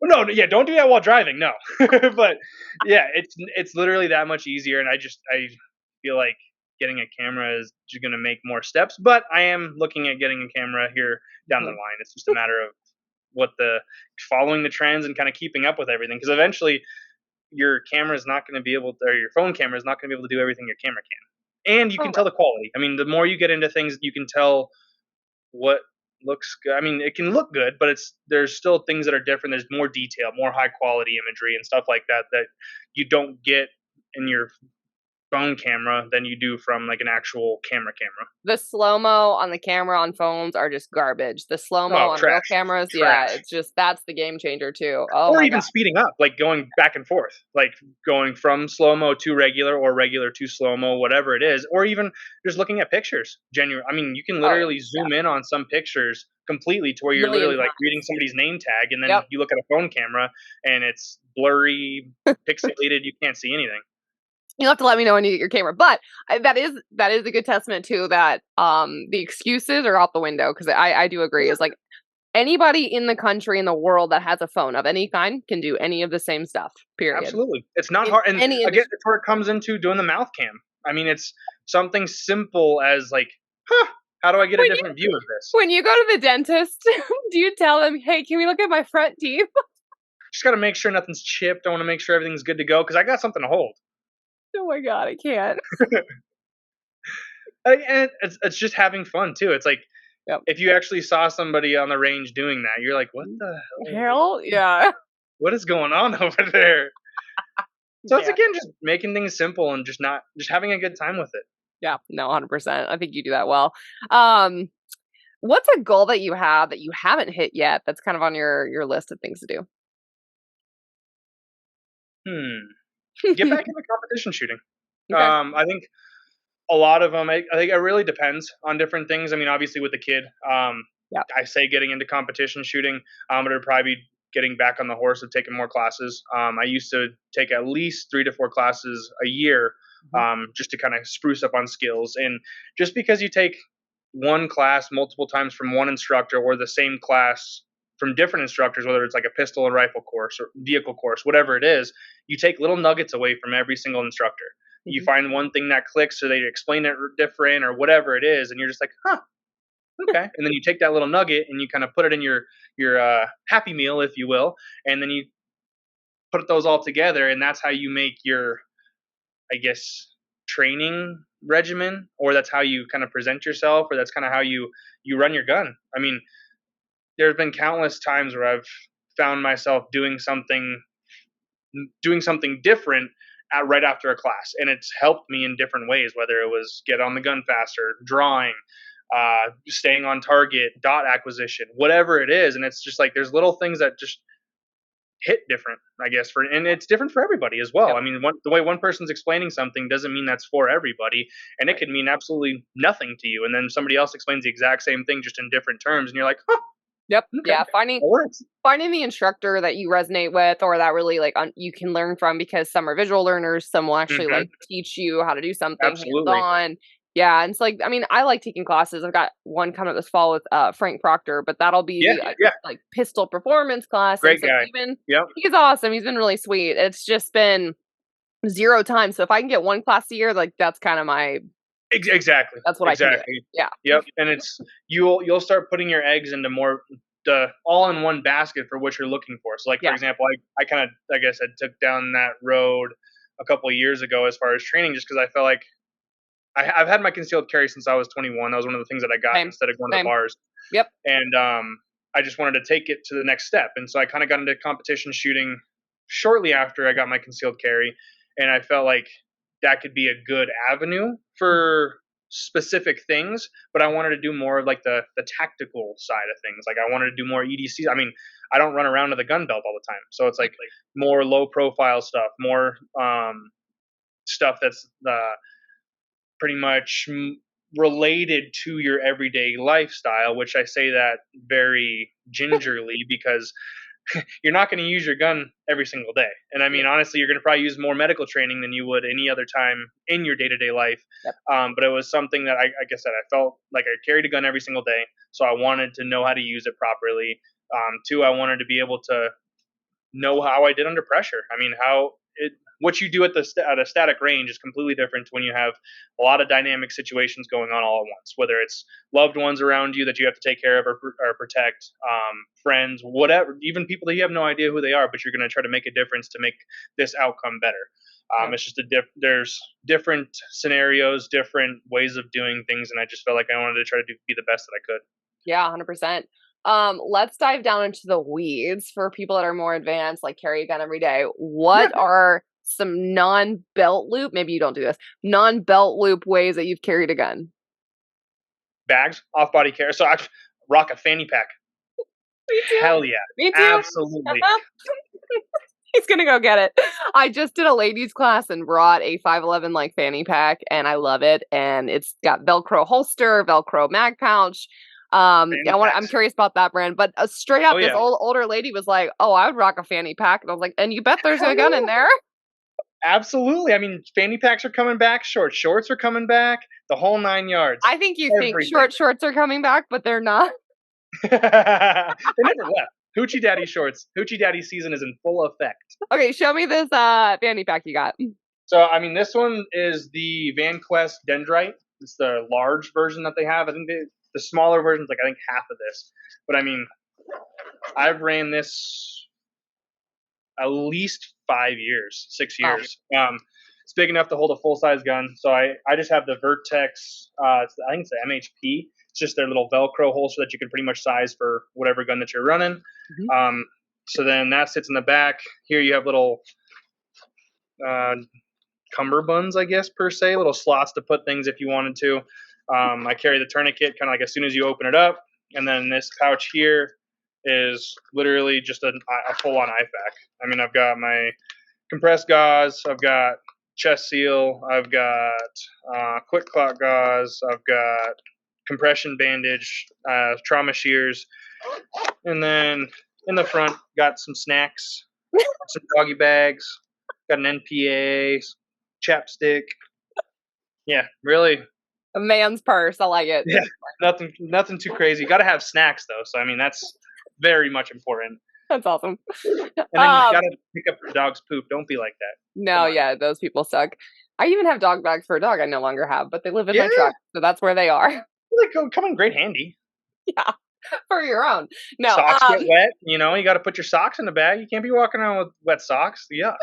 No, yeah, don't do that while driving. No, but yeah, it's literally that much easier, and I feel like getting a camera is just going to make more steps. But I am looking at getting a camera here down the line. It's just a matter of following the trends and kind of keeping up with everything, because eventually your camera is not going to be able to, or your phone camera is not going to be able to do everything your camera can, and you can tell the quality. I mean, the more you get into things, you can tell what looks good. I mean, it can look good, but there's still things that are different. There's more detail, more high quality imagery and stuff like that you don't get in your phone camera than you do from like an actual camera. The slow-mo on the camera on phones are just garbage. The slow-mo on real cameras, yeah, it's just, that's the game changer too. Oh, or even speeding up, like going back and forth, like going from slow-mo to regular, or regular to slow-mo, whatever it is, or even just looking at pictures. I mean, you can literally zoom in on some pictures completely to where you're literally like reading somebody's name tag, and then you look at a phone camera and it's blurry, pixelated, you can't see anything. You'll have to let me know when you get your camera. But that is a good testament to that. The excuses are out the window, because I do agree. It's like anybody in the country, in the world that has a phone of any kind can do any of the same stuff, period. Absolutely. It's not hard. And again, it's where it comes into doing the mouth cam. I mean, it's something simple as like, how do I get a different view of this? When you go to the dentist, do you tell them, hey, can we look at my front teeth? Just got to make sure nothing's chipped. I want to make sure everything's good to go, because I got something to hold. Oh my God, I can't. And it's just having fun too. It's like, if you actually saw somebody on the range doing that, you're like, what the hell? Yeah. What is going on over there? So it's again just making things simple and just having a good time with it. Yeah, no, 100%. I think you do that well. What's a goal that you have that you haven't hit yet that's kind of on your list of things to do? Get back into competition shooting. Okay. I think a lot of them, I think it really depends on different things. I mean, obviously with the kid, I say getting into competition shooting, but it'd probably be getting back on the horse of taking more classes. I used to take at least 3 to 4 classes a year, just to kind of spruce up on skills. And just because you take one class multiple times from one instructor, or the same class from different instructors, whether it's like a pistol and rifle course or vehicle course, whatever it is, you take little nuggets away from every single instructor. You find one thing that clicks, or they explain it different, or whatever it is, and you're just like, okay. And then you take that little nugget and you kind of put it in your happy meal, if you will, and then you put those all together, and that's how you make your, I guess, training regimen, or that's how you kind of present yourself, or that's kind of how you run your gun. I mean, there's been countless times where I've found myself doing something different right after a class, and it's helped me in different ways, whether it was get on the gun faster, drawing, staying on target, dot acquisition, whatever it is. And it's just like, there's little things that just hit different, I guess, and it's different for everybody as well. I mean, the way one person's explaining something doesn't mean that's for everybody, and it could mean absolutely nothing to you. And then somebody else explains the exact same thing, just in different terms, and you're like, Yep. Okay. Yeah. Finding the instructor that you resonate with, or that really you can learn from, because some are visual learners, some will actually like teach you how to do something hands-on. Yeah. And it's like, I mean, I like taking classes. I've got one coming up this fall with Frank Proctor, but that'll be like pistol performance class. Great guy. He's awesome. He's been really sweet. It's just been 0 time. So if I can get one class a year, like that's kind of my Exactly. That's what I can do. Yeah. Yep. And it's you'll start putting your eggs into more the all in one basket for what you're looking for. So like, for example, I kind of, like I said, took down that road a couple of years ago as far as training, just because I felt like I've had my concealed carry since I was 21. That was one of the things that I got instead of going to the bars. Yep. And I just wanted to take it to the next step. And so I kind of got into competition shooting shortly after I got my concealed carry. And I felt like that could be a good avenue for specific things, but I wanted to do more of like the tactical side of things. Like I wanted to do more EDC. I mean, I don't run around with a gun belt all the time. So it's like more low profile stuff, more stuff that's pretty much related to your everyday lifestyle, which I say that very gingerly because you're not going to use your gun every single day. And I mean, honestly, you're going to probably use more medical training than you would any other time in your day-to-day life. Yep. But it was something that, like I said, I felt like I carried a gun every single day. So I wanted to know how to use it properly. Two, I wanted to be able to know how I did under pressure. I mean, what you do at a static range is completely different when you have a lot of dynamic situations going on all at once, whether it's loved ones around you that you have to take care of or protect, friends, whatever, even people that you have no idea who they are, but you're going to try to make a difference to make this outcome better. It's just there's different scenarios, different ways of doing things, and I just felt like I wanted to try to be the best that I could. Yeah, 100%. Let's dive down into the weeds for people that are more advanced, like carry a gun every day. What are some non-belt loop, maybe you don't do this, non-belt loop ways that you've carried a gun? Bags, off-body carry. So I rock a fanny pack. Me too. Hell yeah. Me too. Absolutely. He's gonna go get it. I just did a ladies class and brought a 511 like fanny pack, and I love it. And it's got Velcro holster, Velcro mag pouch. I'm curious about that brand, but straight up, this older lady was like, "Oh, I would rock a fanny pack," and I was like, "And you bet there's a gun in there." Absolutely. I mean, fanny packs are coming back. Short shorts are coming back. The whole 9 yards. I think you think short shorts are coming back, but they're not. They never left. Hoochie Daddy shorts. Hoochie Daddy season is in full effect. Okay, show me this fanny pack you got. So, I mean, this one is the Van Quest Dendrite. It's the large version that they have. I think the smaller version is like, I think, half of this. But, I mean, I've ran this at least 5 years, 6 years. Oh. It's big enough to hold a full-size gun. So I just have the Vertex, I think it's the MHP. It's just their little Velcro holster that you can pretty much size for whatever gun that you're running. Mm-hmm. So then that sits in the back. Here you have little cummerbunds, I guess, per se, little slots to put things if you wanted to. I carry the tourniquet kind of like as soon as you open it up. And then this pouch here is literally just a full-on IFAK. I mean, I've got my compressed gauze, I've got chest seal, I've got quick clot gauze, I've got compression bandage, trauma shears, and then in the front got some snacks, some doggy bags, got an NPA, chapstick. Yeah, really. A man's purse. I like it. Yeah, nothing too crazy. Got to have snacks though, so I mean that's very much important. That's awesome. And then you gotta pick up your dog's poop. Don't be like that. No, yeah, those people suck. I even have dog bags for a dog I no longer have, but they live in my truck, so that's where they are. Well, they come in great handy. Yeah, for your own. No, socks get wet. You know, you got to put your socks in the bag. You can't be walking around with wet socks. Yuck.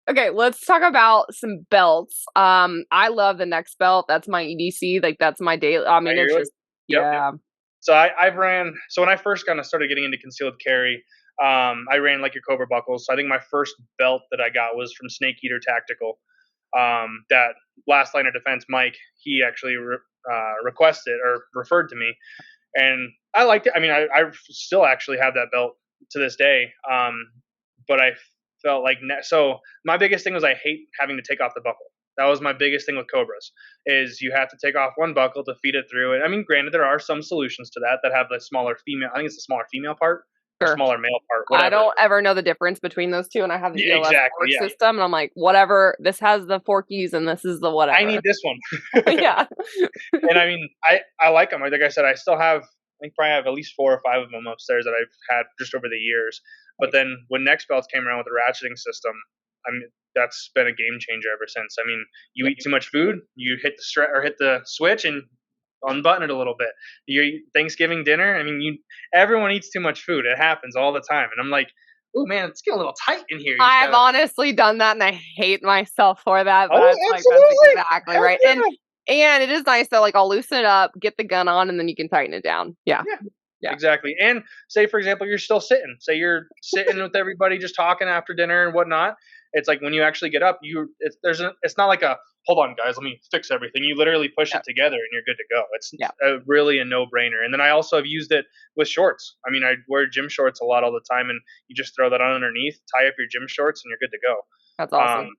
Okay, let's talk about some belts. I love the Next belt. That's my EDC. Like that's my daily. I mean, it's just Yep. So I've ran. So when I first kind of started getting into concealed carry, I ran like your Cobra buckles. So I think my first belt that I got was from Snake Eater Tactical. That last line of defense, Mike, he actually requested or referred to me, and I liked it. I mean, I still actually have that belt to this day. But I felt like so my biggest thing was I hate having to take off the buckle. That was my biggest thing with Cobras is you have to take off one buckle to feed it through it. I mean, granted, there are some solutions to that have the smaller female. I think it's the smaller female part. Sure. Or smaller male part. Whatever. I don't ever know the difference between those two, and I have the EOS fork system, and I'm like, whatever. This has the forkies, and this is the whatever. I need this one. Yeah. And I mean, I like them. Like I said, I still have. I think probably have at least 4 or 5 of them upstairs that I've had just over the years. But then when Next belts came around with the ratcheting system, I mean, that's been a game changer ever since. I mean, you eat too much food, you hit the hit the switch, and unbutton it a little bit. Your Thanksgiving dinner, I mean, everyone eats too much food. It happens all the time, and I'm like, oh man, it's getting a little tight in here. I've honestly done that, and I hate myself for that. But Oh, that's absolutely. exactly Heck right. yeah. And it is nice though. Like I'll loosen it up, get the gun on, and then you can tighten it down. Yeah. Yeah, exactly. And say, for example, you're still sitting. Say you're sitting with everybody, just talking after dinner and whatnot. It's like when you actually get up, it's not like a hold on, guys, let me fix everything. You literally push it together and you're good to go. It's really a no brainer. And then I also have used it with shorts. I mean, I wear gym shorts a lot all the time, and you just throw that on underneath, tie up your gym shorts, and you're good to go. That's awesome.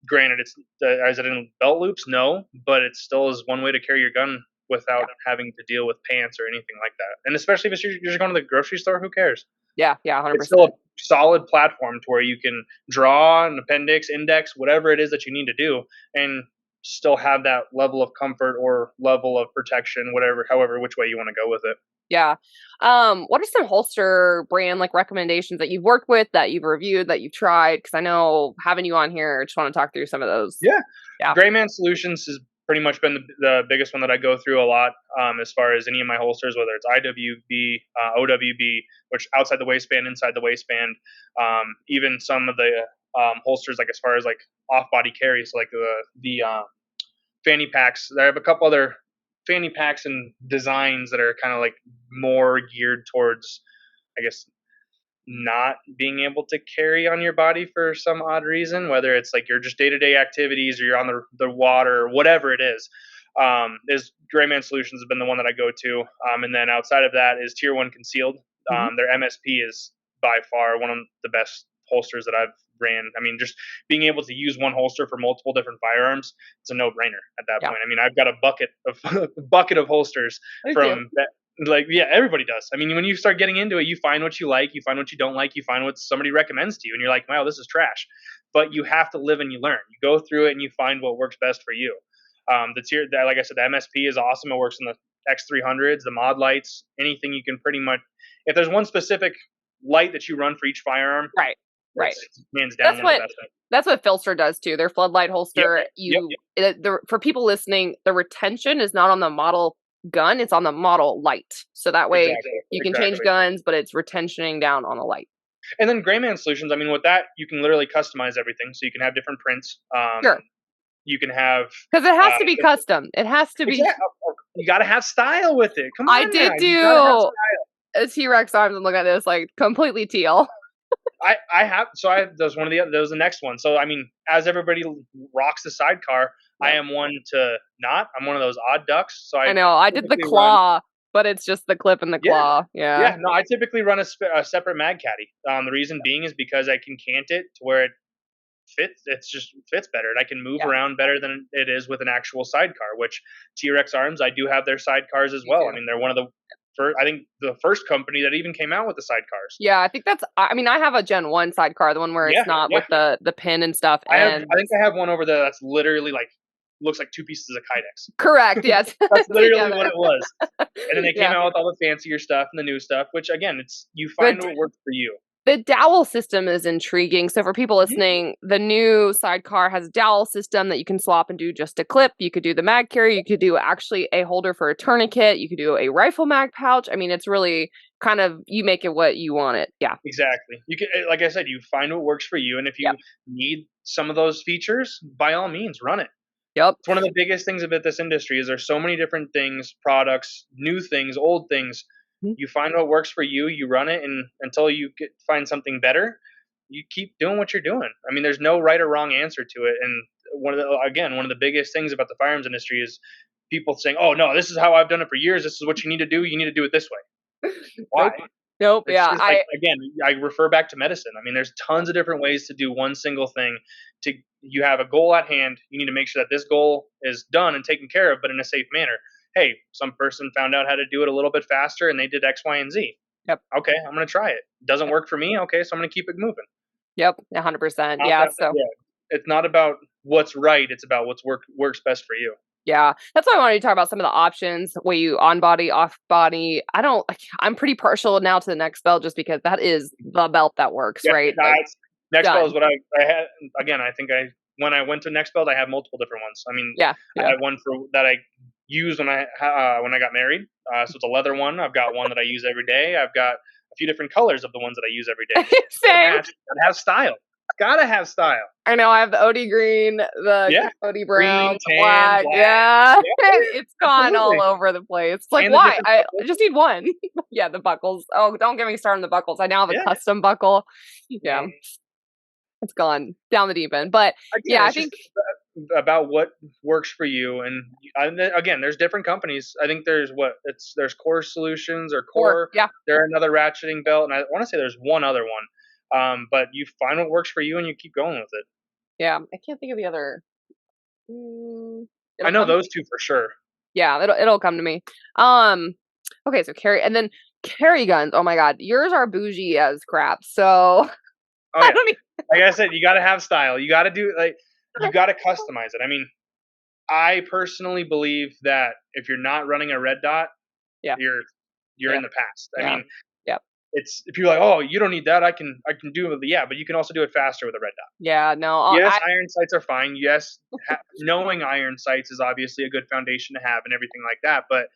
Granted, is it in belt loops? No, but it still is one way to carry your gun without having to deal with pants or anything like that. And especially if you're just going to the grocery store, who cares? Yeah, 100%. It's still a solid platform to where you can draw an appendix, index, whatever it is that you need to do, and still have that level of comfort or level of protection, however, which way you want to go with it. Yeah. What are some holster brand like recommendations that you've worked with, that you've reviewed, that you've tried? Because I know having you on here, I just want to talk through some of those. Yeah. Gray Man Solutions has pretty much been the biggest one that I go through a lot, as far as any of my holsters, whether it's IWB, OWB, which outside the waistband, inside the waistband, even some of the holsters, like as far as like off-body carries, like the fanny packs. I have a couple other fanny packs and designs that are kind of like more geared towards, I guess, not being able to carry on your body for some odd reason, whether it's like your just day-to-day activities or you're on the water or whatever it is Gray Man Solutions has been the one that I go to. And then outside of that is Tier 1 Concealed. Their MSP is by far one of the best holsters that I've ran. I mean, just being able to use one holster for multiple different firearms, it's a no-brainer at that point. I mean, I've got a bucket of holsters from that. Like, yeah, everybody does. I mean, when you start getting into it, you find what you like, you find what you don't like, you find what somebody recommends to you, and you're like, wow, this is trash. But you have to live and you learn. You go through it and you find what works best for you. Like I said, the MSP is awesome. It works in the X300s, the mod lights, anything you can pretty much. If there's one specific light that you run for each firearm, right, hands down one of the best things. That's what Filster does too. Their floodlight holster. For people listening, the retention is not on the model gun, it's on the model light, so that way you can change guns, but it's retentioning down on a light. And then Gray Man Solutions, I mean, with that you can literally customize everything, so you can have different prints. Sure. You can have, because it has to be custom. It has to be. You got to have style with it. Come on, I did do a T-Rex arms and look at this like completely teal. That was the next one. So I mean, as everybody rocks the sidecar, I am one to not. I'm one of those odd ducks. So I know I did the claw, but it's just the clip and the claw. Yeah. No, I typically run a separate mag caddy. The reason being is because I can cant it to where it fits. It just fits better, and I can move around better than it is with an actual sidecar. Which T-Rex Arms, I do have their sidecars as well. I mean, they're one of the I think the first company that even came out with the sidecars. Yeah, I think that's. I mean, I have a Gen 1 sidecar, the one where it's not with the pin and stuff. I think I have one over there that's literally like looks like two pieces of Kydex. Correct. Yes. That's literally what it was. And then they came out with all the fancier stuff and the new stuff, which again, you find what works for you. The dowel system is intriguing. So for people listening, the new sidecar has a dowel system that you can swap and do just a clip. You could do the mag carry. You could do actually a holder for a tourniquet. You could do a rifle mag pouch. I mean, it's really kind of, you make it what you want it. Yeah. Exactly. You can, like I said, you find what works for you. And if you need some of those features, by all means, run it. Yep. It's one of the biggest things about this industry is there's so many different things, products, new things, old things. You find what works for you, you run it, and until you find something better, you keep doing what you're doing. I mean, there's no right or wrong answer to it. And one of the biggest things about the firearms industry is people saying, "Oh no, this is how I've done it for years. This is what you need to do. You need to do it this way." Why? Nope. It's I refer back to medicine. I mean, there's tons of different ways to do one single thing. You have a goal at hand. You need to make sure that this goal is done and taken care of, but in a safe manner. Hey, some person found out how to do it a little bit faster and they did X, Y, and Z. Yep. Okay, I'm going to try it. Doesn't work for me. Okay, so I'm going to keep it moving. Yep, 100%. Yeah. It's not about what's right. It's about what's works best for you. Yeah, that's why I wanted to talk about some of the options where you on body, off body. I'm pretty partial now to the next belt just because that is the belt that works, right? Next belt is what I had. Again, I think when I went to next belt, I have multiple different ones. I mean, I had one for that I use when I got married. So it's a leather one. I've got one that I use every day. I've got a few different colors of the ones that I use every day. Same. Gotta have style. Gotta have style. I know. I have the OD green, the OD brown, Green, the tan, black. black. Yeah. It's gone Absolutely. all over the place. It's like, And the why? different I buckles. just need one. Yeah, the buckles. Oh, don't get me started on the buckles. I now have a custom buckle. Yeah. It's gone down the deep end. But Again, yeah, I it's just think about what works for you. And again, there's different companies. I think there's Core Solutions or Core. yeah. They're another ratcheting belt, and I want to say there's one other one. But you find what works for you and you keep going with it. Yeah, I can't think of the other. I know those two for sure. Yeah, it'll come to me. Okay, so carry guns. Oh my god, yours are bougie as crap. So Oh yeah. Like I said, you got to have style. You got to do you got to customize it. I mean, I personally believe that if you're not running a red dot, you're in the past. I mean, it's if you're like, oh, you don't need that. I can do it. Yeah, but you can also do it faster with a red dot. Yeah, no. Yes, iron sights are fine. Yes, knowing iron sights is obviously a good foundation to have and everything like that. But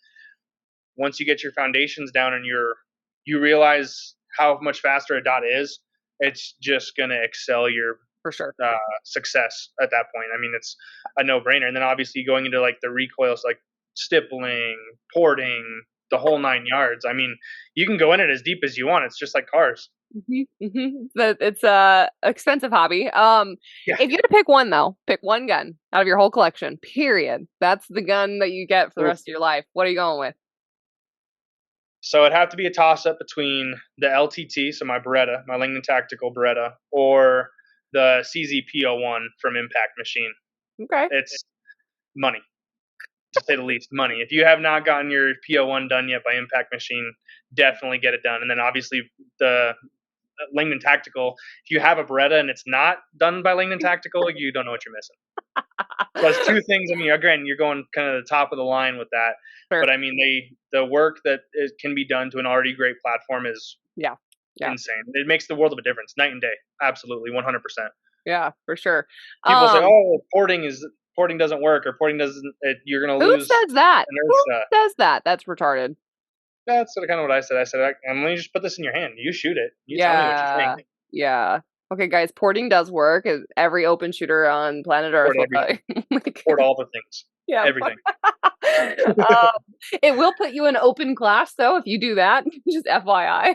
once you get your foundations down and you realize how much faster a dot is, it's just gonna excel your for sure success at that point. I mean, it's a no-brainer. And then obviously going into like the recoils, like stippling, porting, the whole 9 yards. I mean, you can go in it as deep as you want. It's just like cars. It's a expensive hobby. If you had to pick one though, pick one gun out of your whole collection. Period. That's the gun that you get for the rest of your life. What are you going with? So it'd have to be a toss-up between the LTT, so my Beretta, my Langdon Tactical Beretta, or the CZP01 from Impact Machine. Okay. It's money, to say the least. Money. If you have not gotten your P01 done yet by Impact Machine, definitely get it done. And then obviously the Langdon Tactical, if you have a Beretta and it's not done by Langdon Tactical, you don't know what you're missing. So it's two things. I mean, again, you're going kind of the top of the line with that. Sure. But I mean, the work that can be done to an already great platform is insane. It makes the world of a difference, night and day. Absolutely, 100%. Yeah, for sure. People say, "Oh, porting doesn't work," or porting doesn't. You're going to lose. Who says that? Who says that? That's retarded. That's kind of what I said. I said, "I'm going to just put this in your hand. You shoot it. You tell me what you think." Yeah. Okay, guys, porting does work. Every open shooter on planet Earth will port all the things. Yeah, everything. It will put you in open class, though, if you do that. Just FYI.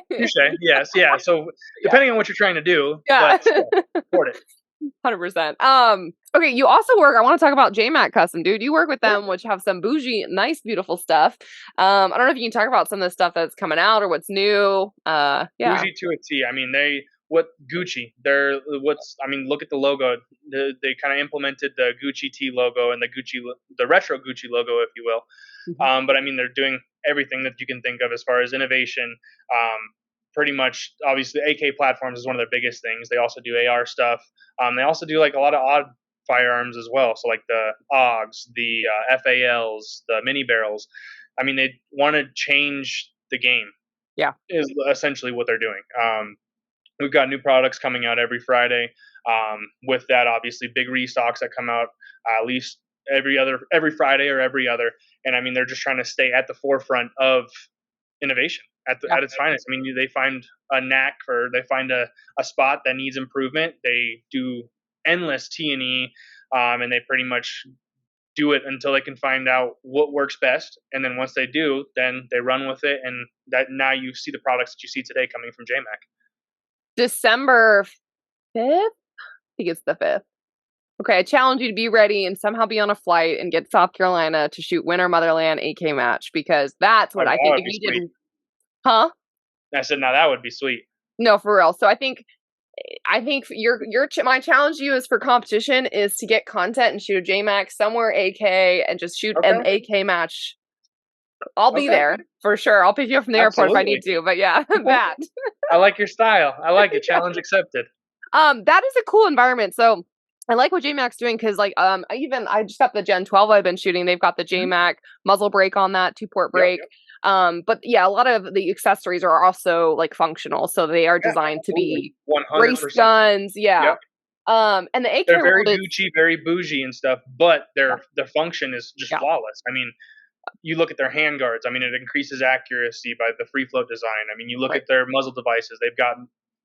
Yes, yeah. So depending on what you're trying to do, but port it. 100%. Okay, you also work. I want to talk about JMac Custom, dude. You work with them, which have some bougie, nice, beautiful stuff. I don't know if you can talk about some of the stuff that's coming out or what's new. Bougie to a T. I mean, Gucci. Look at the logo. They kind of implemented the Gucci T logo and the retro Gucci logo, if you will. Mm-hmm. But I mean, they're doing everything that you can think of as far as innovation. Pretty much, obviously, AK platforms is one of their biggest things. They also do AR stuff. They also do like a lot of odd firearms as well. So like the AUGs, the FALs, the mini barrels. I mean, they want to change the game. Yeah, is essentially what they're doing. We've got new products coming out every Friday. With that, obviously, big restocks that come out at least every Friday or every other. And I mean, they're just trying to stay at the forefront of innovation at its finest. I mean, they find a knack they find a spot that needs improvement. They do endless T&E, and they pretty much do it until they can find out what works best. And then once they do, then they run with it. And that now you see the products that you see today coming from JMac. December 5th? I think it's the 5th. Okay, I challenge you to be ready and somehow be on a flight and get to South Carolina to shoot Winter Motherland AK match, because that's what I think if you didn't. Huh? I said, now that would be sweet. No, for real. So I think my challenge to you is for competition is to get content and shoot a JMac somewhere AK and just shoot an AK match. I'll be there for sure. I'll pick you up from the airport if I need to. But yeah, that. I like your style. I like it. Challenge accepted. That is a cool environment. So I like what JMac's doing because I just got the Gen 12 I've been shooting. They've got the JMac muzzle brake on that 2-port brake. Yep. But yeah, a lot of the accessories are also like functional, so they are designed to be 100%. race guns. Yeah. Yep. And the AK they're very Gucci, very bougie and stuff, but the function is just flawless. I mean, You look at their handguards. I mean, it increases accuracy by the free float design. I mean, you look Right. at their muzzle devices. They've got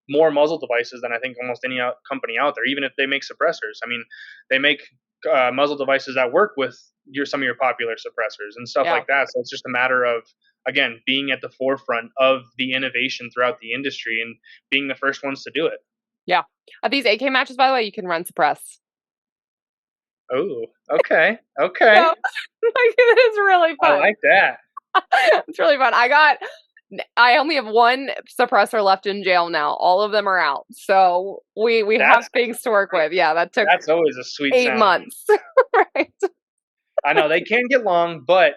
more muzzle devices than I think almost any company out there, even if they make suppressors. I mean, they make muzzle devices that work with some of your popular suppressors and stuff Yeah. like that. So it's just a matter of, again, being at the forefront of the innovation throughout the industry and being the first ones to do it. Yeah. At these AK matches, by the way, you can run suppress. Oh, okay. Okay. So, like, it is really I fun. like that. It's really fun. I only have one suppressor left in jail now. All of them are out. So we have That's things to work with. Yeah, that took that's always a sweet 8 sound. months. Right. I know they can get long, but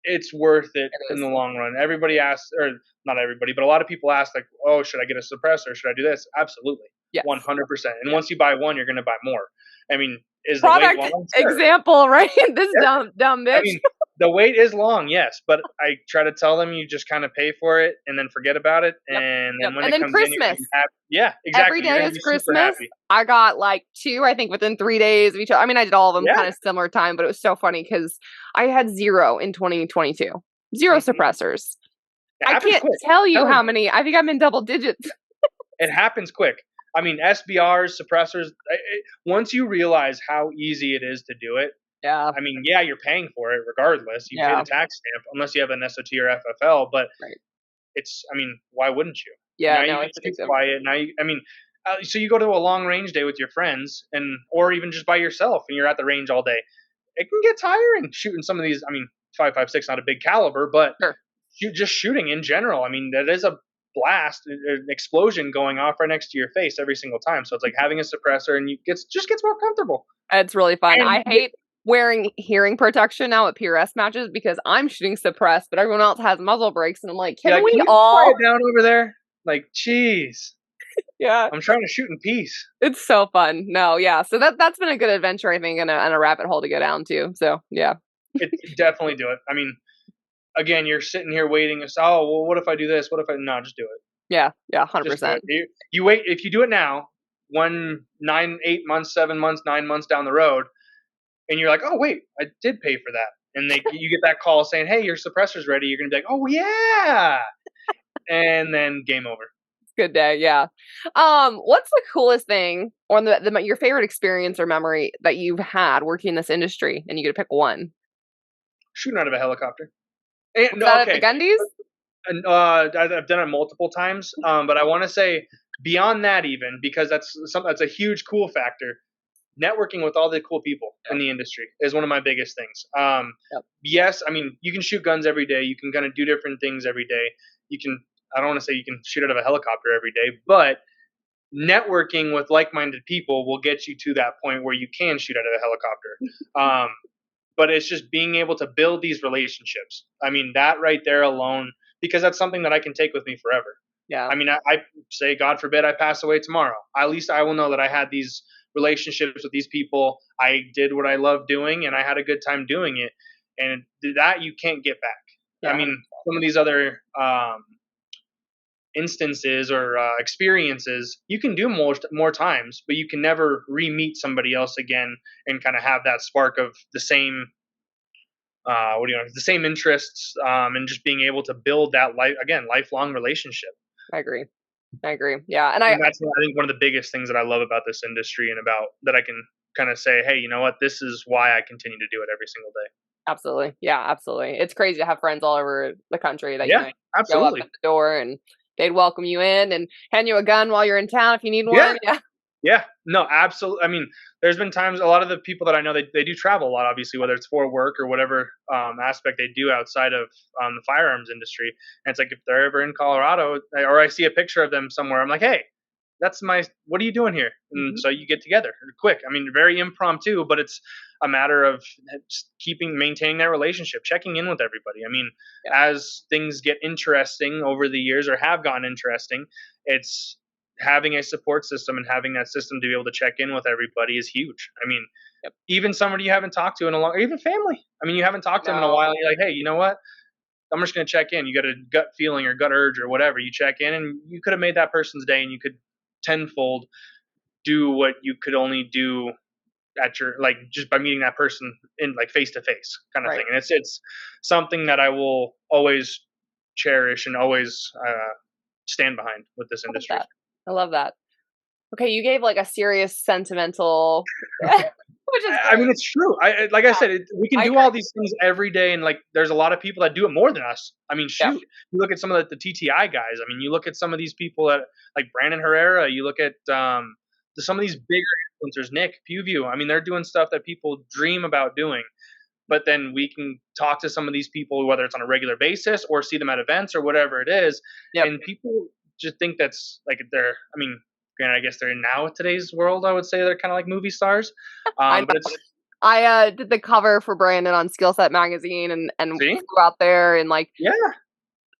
it's worth it It in is. the long run. Everybody asks, or not everybody, but a lot of people ask, like, "Oh, should I get a suppressor? Should I do this?" Absolutely, Yes. 100%. And Yeah. once you buy one, you're going to buy more. I mean, is the weight Product long? Sure. example, right? This Yeah. dumb bitch. I mean, the wait is long, yes, but I try to tell them you just kind of pay for it and then forget about it, Yep. and Yep. then when And it then comes in, you're gonna Christmas. be happy. Yeah, exactly. Every You're day gonna is be super Christmas. happy. I got like 2, I think, within 3 days of each other. I mean, I did all of them Yeah. kind of similar time, but it was so funny because I had 0 in 2022. 0 Mhm. suppressors. It I happens can't quick. tell you Telling how you. many. I think I'm in double digits. It happens quick. I mean, SBRs, suppressors. Once you realize how easy it is to do it, Yeah. I mean, yeah, you're paying for it regardless. You pay Yeah. the tax stamp unless you have an SOT or FFL, but Right. it's. I mean, why wouldn't you? Yeah. Now you No, can it's shoot addictive. quiet. Now you. I mean, so you go to a long range day with your friends, and or even just by yourself, and you're at the range all day. It can get tiring shooting some of these. I mean, 5.56 not a big caliber, but Sure. just shooting in general. I mean, that is a blast, an explosion going off right next to your face every single time. So it's like having a suppressor, and just gets more comfortable. It's really fun. And I hate wearing hearing protection now at PRS matches because I'm shooting suppressed, but everyone else has muzzle brakes, and I'm like, yeah, can we can you all? quiet down over there? Like, jeez, Yeah. I'm trying to shoot in peace. It's so fun. No, yeah. So that's been a good adventure, I think, and a rabbit hole to go down to. So yeah. Definitely do it. I mean, again, you're sitting here waiting. It's, oh, well, what if I do this? What if I? No, just do it. Yeah. Yeah. Just do 100%. it. You wait. If you do it now, 8 months, 7 months, 9 months down the road, and you're like, oh wait, I did pay for that, and you get that call saying, hey, your suppressor's ready. You're gonna be like, oh yeah, and then game over. Good day. Yeah. What's the coolest thing or your favorite experience or memory that you've had working in this industry, and you get to pick one? Shooting out of a helicopter. And, Was that at the Gundies? And, I've done it multiple times, but I want to say beyond that, even because that's a huge cool factor. Networking with all the cool people in the industry is one of my biggest things. Yep. Yes, I mean you can shoot guns every day. You can kind of do different things every day. You can. I don't want to say you can shoot out of a helicopter every day, but networking with like-minded people will get you to that point where you can shoot out of a helicopter. But it's just being able to build these relationships. I mean, that right there alone, because that's something that I can take with me forever. Yeah. I mean, I say, God forbid I pass away tomorrow. At least I will know that I had these relationships with these people. I did what I love doing, and I had a good time doing it. And that you can't get back. Yeah. I mean, some of these other instances or experiences you can do more times, but you can never re-meet somebody else again and kind of have that spark of the same the same interests, and just being able to build that lifelong relationship. I agree. Yeah. And And that's, I think, one of the biggest things that I love about this industry, and about that I can kind of say, hey, you know what, this is why I continue to do it every single day. absolutely. Yeah, absolutely. It's crazy to have friends all over the country that Yeah, you know, go up absolutely. at the door and they'd welcome you in and hand you a gun while you're in town if you need one. Yeah. Yeah, no, absolutely. I mean, there's been times, a lot of the people that I know, they do travel a lot, obviously, whether it's for work or whatever aspect they do outside of the firearms industry. And it's like, if they're ever in Colorado, or I see a picture of them somewhere, I'm like, hey, what are you doing here? And so you get together quick. I mean, very impromptu, but it's a matter of just maintaining that relationship, checking in with everybody. I mean, as things get interesting over the years, or have gotten interesting, it's having a support system, and having that system to be able to check in with everybody is huge. I mean, even somebody you haven't talked to in a long, or even family. I mean, you haven't talked to them in a while, and you're like, hey, you know what? I'm just going to check in. You got a gut feeling or gut urge or whatever. You check in, and you could have made that person's day, and you could tenfold do what you could only do at your, like, just by meeting that person in, like, face to face kind of Right. thing. And it's something that I will always cherish and always stand behind with this I love industry. that. I love that. Okay, you gave like a serious sentimental, which is I mean, great. it's true. Like I Yeah, said, we can I do agree. all these things every day, and like, there's a lot of people that do it more than us. I mean, Yeah. shoot, you look at some of the TTI guys. I mean, you look at some of these people that, like Brandon Herrera. You look at some of these bigger influencers, Nick Pewview. I mean, they're doing stuff that people dream about doing. But then we can talk to some of these people, whether it's on a regular basis or see them at events or whatever it is, Yep. and people just think that's like they're. I mean, granted, I guess they're now today's world. I would say they're kind of like movie stars, I know. but it's I did the cover for Brandon on Skill Set magazine and see, flew out there and like yeah,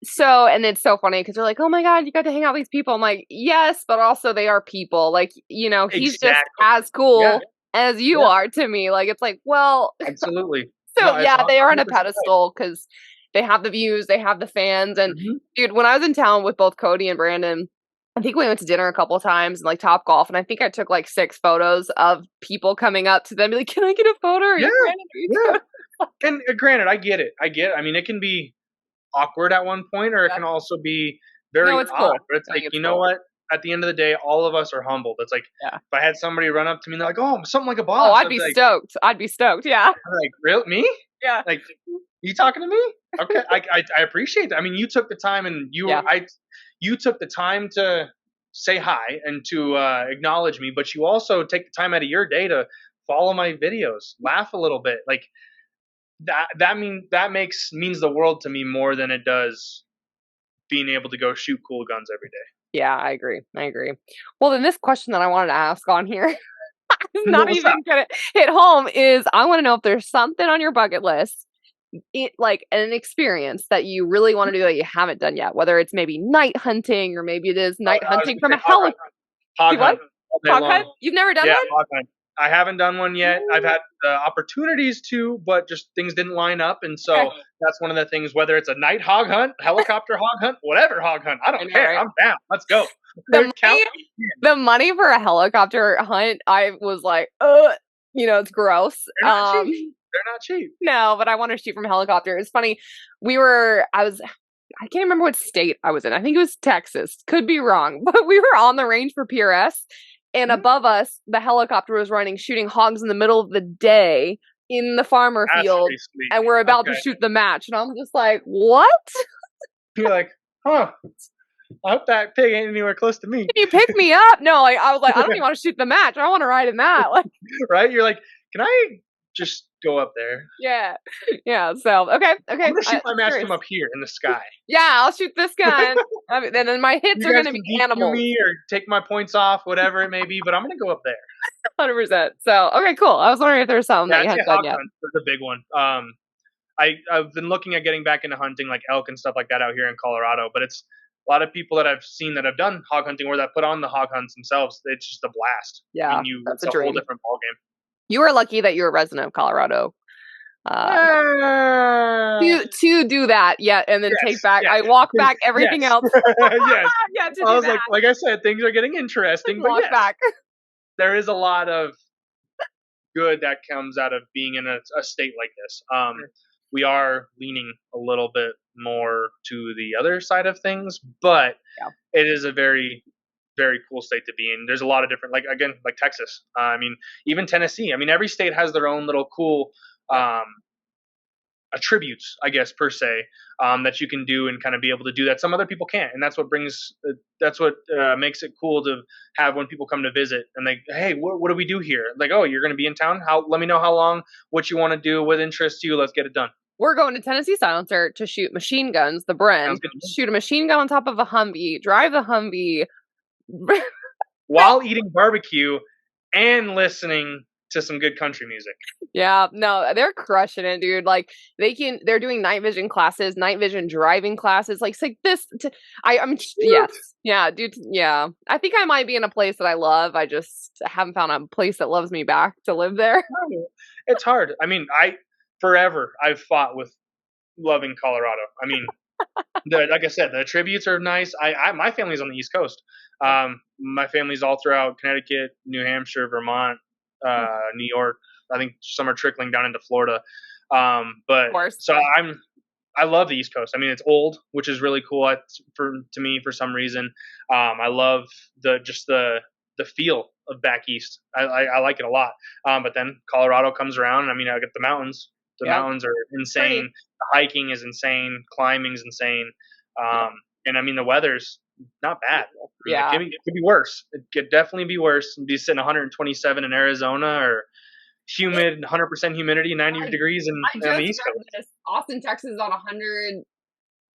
so, and it's so funny because they're like, "Oh my god, you got to hang out with these people." I'm like, "Yes, but also they are people. Like, he's just exactly, as yeah, cool as you yeah, are to me." Like, it's like, well, absolutely. so No, it's yeah, they are on a 100% right. pedestal because they have the views, they have the fans, and Mhm. dude, when I was in town with both Cody and Brandon, I think we went to dinner a couple of times and like Top Golf, and I think I took like 6 photos of people coming up to them, and be like, "Can I get a photo? Are Yeah, you Brandon? Are you yeah. Cody?" And granted, I get it. I get it. I mean, it can be awkward at one point, or it Yeah. can also be No, very it's odd. cool. But it's I like, think it's you know cool. what? At the end of the day, all of us are humbled. It's like Yeah. if I had somebody run up to me and they're like, "Oh, something like a Oh, boss," I'd I'd be be like, stoked. I'd be stoked. Yeah. "Really, me? Yeah. Like, you talking to me? Okay, I appreciate that. I mean, you took the time, and Yeah. you took the time to say hi and to acknowledge me, but you also take the time out of your day to follow my videos, laugh a little bit, like that means the world to me more than it does being able to go shoot cool guns every day. Yeah, I agree. I agree. Well, then this question that I wanted to ask on here is not What's up? even gonna hit home is I want to know if there's something on your bucket list, like an experience that you really want to do that you haven't done yet, whether it's maybe night hunting or maybe it is Oh, night no, I was hunting gonna from say a helicopter. hog What? hunt all day Hog long. hunt? You've never done Yeah, one? hog hunt. I haven't done one yet. I've had opportunities to, but just things didn't line up, and Okay. so that's one of the things. Whether it's a night hog hunt, helicopter hog hunt, whatever hog hunt, I I don't know, care. right? I'm down. Let's go. The Count money, me in. the money for a helicopter hunt, I was like, it's gross. They're not cheap. They're not cheap. No, but I want to shoot from a helicopter. It's funny. I can't remember what state I was in. I think it was Texas. Could be wrong, but we were on the range for PRS, and Mhm. above us, the helicopter was running, shooting hogs in the middle of the day in the farmer That's field, pretty sweet. and we're about to Okay. shoot the match. And I'm just like, what? You're like, huh? I hope that pig ain't anywhere close to me. Can you pick me up? No, like I was like, I don't even want to shoot the match. I want to ride in that. Like, Right? You're like, can I just go up there? yeah, yeah. So okay. I'm gonna shoot my match Curious. from up here in the sky. Yeah, I'll shoot this gun. And then my hits You are guys gonna can be DQ animals. me or take my points off, whatever it may be, but I'm gonna go up there. 100%. So okay, cool. I was wondering if there's something Yeah, that you I'd say hadn't done hog yet. hunt is a big one. I've been looking at getting back into hunting like elk and stuff like that out here in Colorado, but it's a lot of people that I've seen that have done hog hunting or that put on the hog hunts themselves. It's just a blast. I Yeah, mean, that's it's a a whole dream. different ballgame. You were lucky that you're a resident of Colorado. To do that, yeah, and then take back. yes, I walk back everything yes, else. yes. Yeah, to I do was that. like I said, things are getting interesting, but Walk yes, back. there is a lot of good that comes out of being in a state like this. We are leaning a little bit more to the other side of things, but Yeah. it is a very, very cool state to be in. There's a lot of different, like again, like Texas. I mean, even Tennessee. I mean, every state has their own little cool attributes, I guess, per se, that you can do and kind of be able to do that some other people can't. And that's what makes it cool to have when people come to visit and they, hey, what do we do here? Like, oh, you're going to be in town? Let me know how long, what you want to do, what interests you. Let's get it done. We're going to Tennessee Silencer to shoot machine guns, the Bren. Sounds good. Shoot a machine gun on top of a Humvee, drive the Humvee. While eating barbecue and listening to some good country music. Yeah, no, they're crushing it, dude. Like they're doing night vision classes, night vision driving classes. Like, it's like this. Yes, yeah, dude. Yeah, I think I might be in a place that I love. I just haven't found a place that loves me back to live there. It's hard. I mean, I've fought with loving Colorado. I mean, like I said, the attributes are nice. My family's on the East Coast. My family's all throughout Connecticut, New Hampshire, Vermont, New York. I think some are trickling down into Florida. Of But course. so I love the East Coast. I mean, it's old, which is really cool to me for some reason. I love the feel of back east. I like it a lot. But then Colorado comes around, and I mean, I get the mountains. The Yep. mountains are insane. Pretty. The hiking is insane. Climbing's insane. And I mean, the weather's not bad. I mean, Yeah. it could be worse. It could definitely be worse. Be sitting 127 in Arizona, or humid, 100% humidity, 90 degrees on the East Coast. This. Austin, Texas is on 100,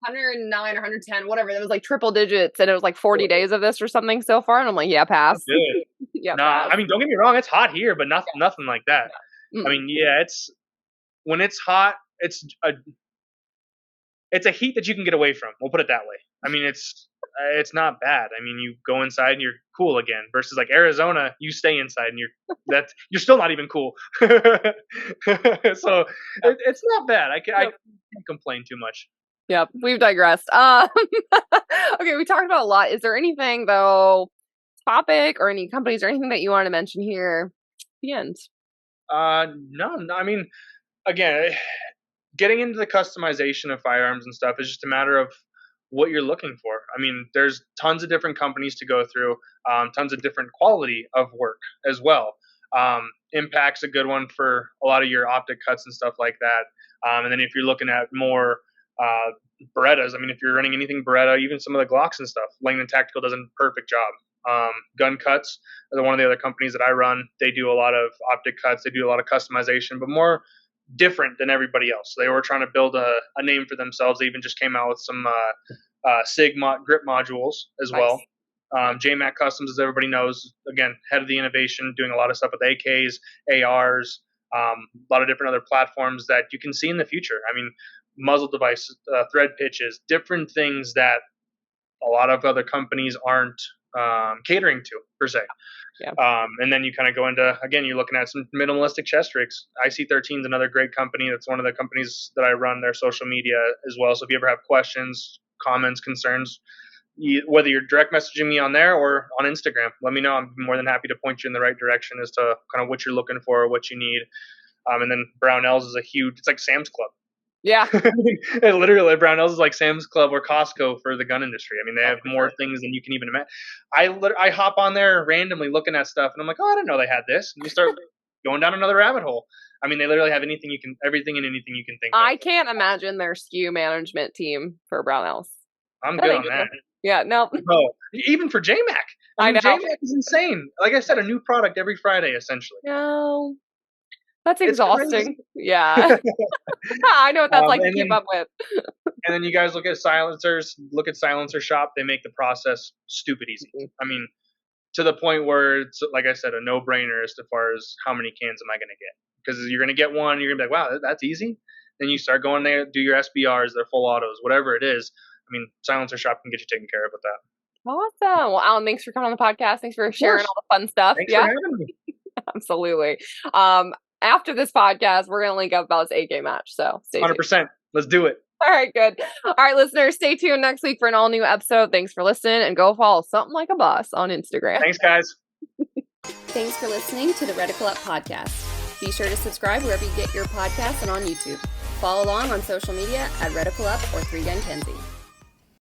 109 or 110, whatever. That was like triple digits, and it was like 40 days of this or something so far. And I'm like, yeah, pass. Good. Yeah, Nah, pass. I mean, don't get me wrong, it's hot here, but nothing like that. Mm. I mean, yeah, when it's hot, it's a heat that you can get away from. We'll put it that way. I mean, it's not bad. I mean, you go inside and you're cool again. Versus like Arizona, you stay inside and you're still not even cool. So it's not bad. I can't complain too much. Yep, we've digressed. Okay, we talked about a lot. Is there anything though, topic or any companies or anything that you want to mention here at the end? No. I mean, again, getting into the customization of firearms and stuff is just a matter of what you're looking for. I mean, there's tons of different companies to go through, tons of different quality of work as well. Impact's a good one for a lot of your optic cuts and stuff like that. And then if you're looking at more Berettas, I mean, if you're running anything Beretta, even some of the Glocks and stuff, Langdon Tactical does a perfect job. Gun Cuts are one of the other companies that I run. They do a lot of optic cuts. They do a lot of customization, but more different than everybody else. They were trying to build a name for themselves. They even just came out with some SIG grip modules as well. JMac Customs, as everybody knows, again, head of the innovation, doing a lot of stuff with AKs, ARs, a lot of different other platforms that you can see in the future. I mean, muzzle devices, thread pitches, different things that a lot of other companies aren't catering to, per se. Yeah. And then you kind of go into, again, you're looking at some minimalistic chest rigs. IC13 is another great company. That's one of the companies that I run their social media as well. So if you ever have questions, comments, concerns, whether you're direct messaging me on there or on Instagram, let me know. I'm more than happy to point you in the right direction as to kind of what you're looking for or what you need. And then Brownells is it's like Sam's Club. Yeah. Literally, Brownells is like Sam's Club or Costco for the gun industry. I mean, they have more things than you can even imagine. I hop on there randomly looking at stuff, and I'm like, oh, I didn't know they had this. And you start going down another rabbit hole. I mean, they literally have everything and anything you can think of. I can't imagine their SKU management team for Brownells. I'm good on that. Yeah, no. Oh, even for JMac. I know. JMac is insane. Like I said, a new product every Friday, essentially. No. That's exhausting. Yeah. I know what that's like to keep up with. And then you guys look at silencers, look at Silencer Shop. They make the process stupid easy. I mean, to the point where it's, like I said, a no-brainer as far as how many cans am I going to get. Because you're going to get one, you're going to be like, wow, that's easy. Then you start going there, do your SBRs, their full autos, whatever it is. I mean, Silencer Shop can get you taken care of with that. Awesome. Well, Alan, thanks for coming on the podcast. Thanks for sharing all the fun stuff. Thanks for having me. Absolutely. After this podcast, we're going to link up about this AK match. So stay tuned. 100%. Let's do it. All right, good. All right, listeners, stay tuned next week for an all new episode. Thanks for listening, and go follow Something Like a Boss on Instagram. Thanks, guys. Thanks for listening to the Reticle Up Podcast. Be sure to subscribe wherever you get your podcasts and on YouTube. Follow along on social media at Reticle Up or 3 Gun Kenzie.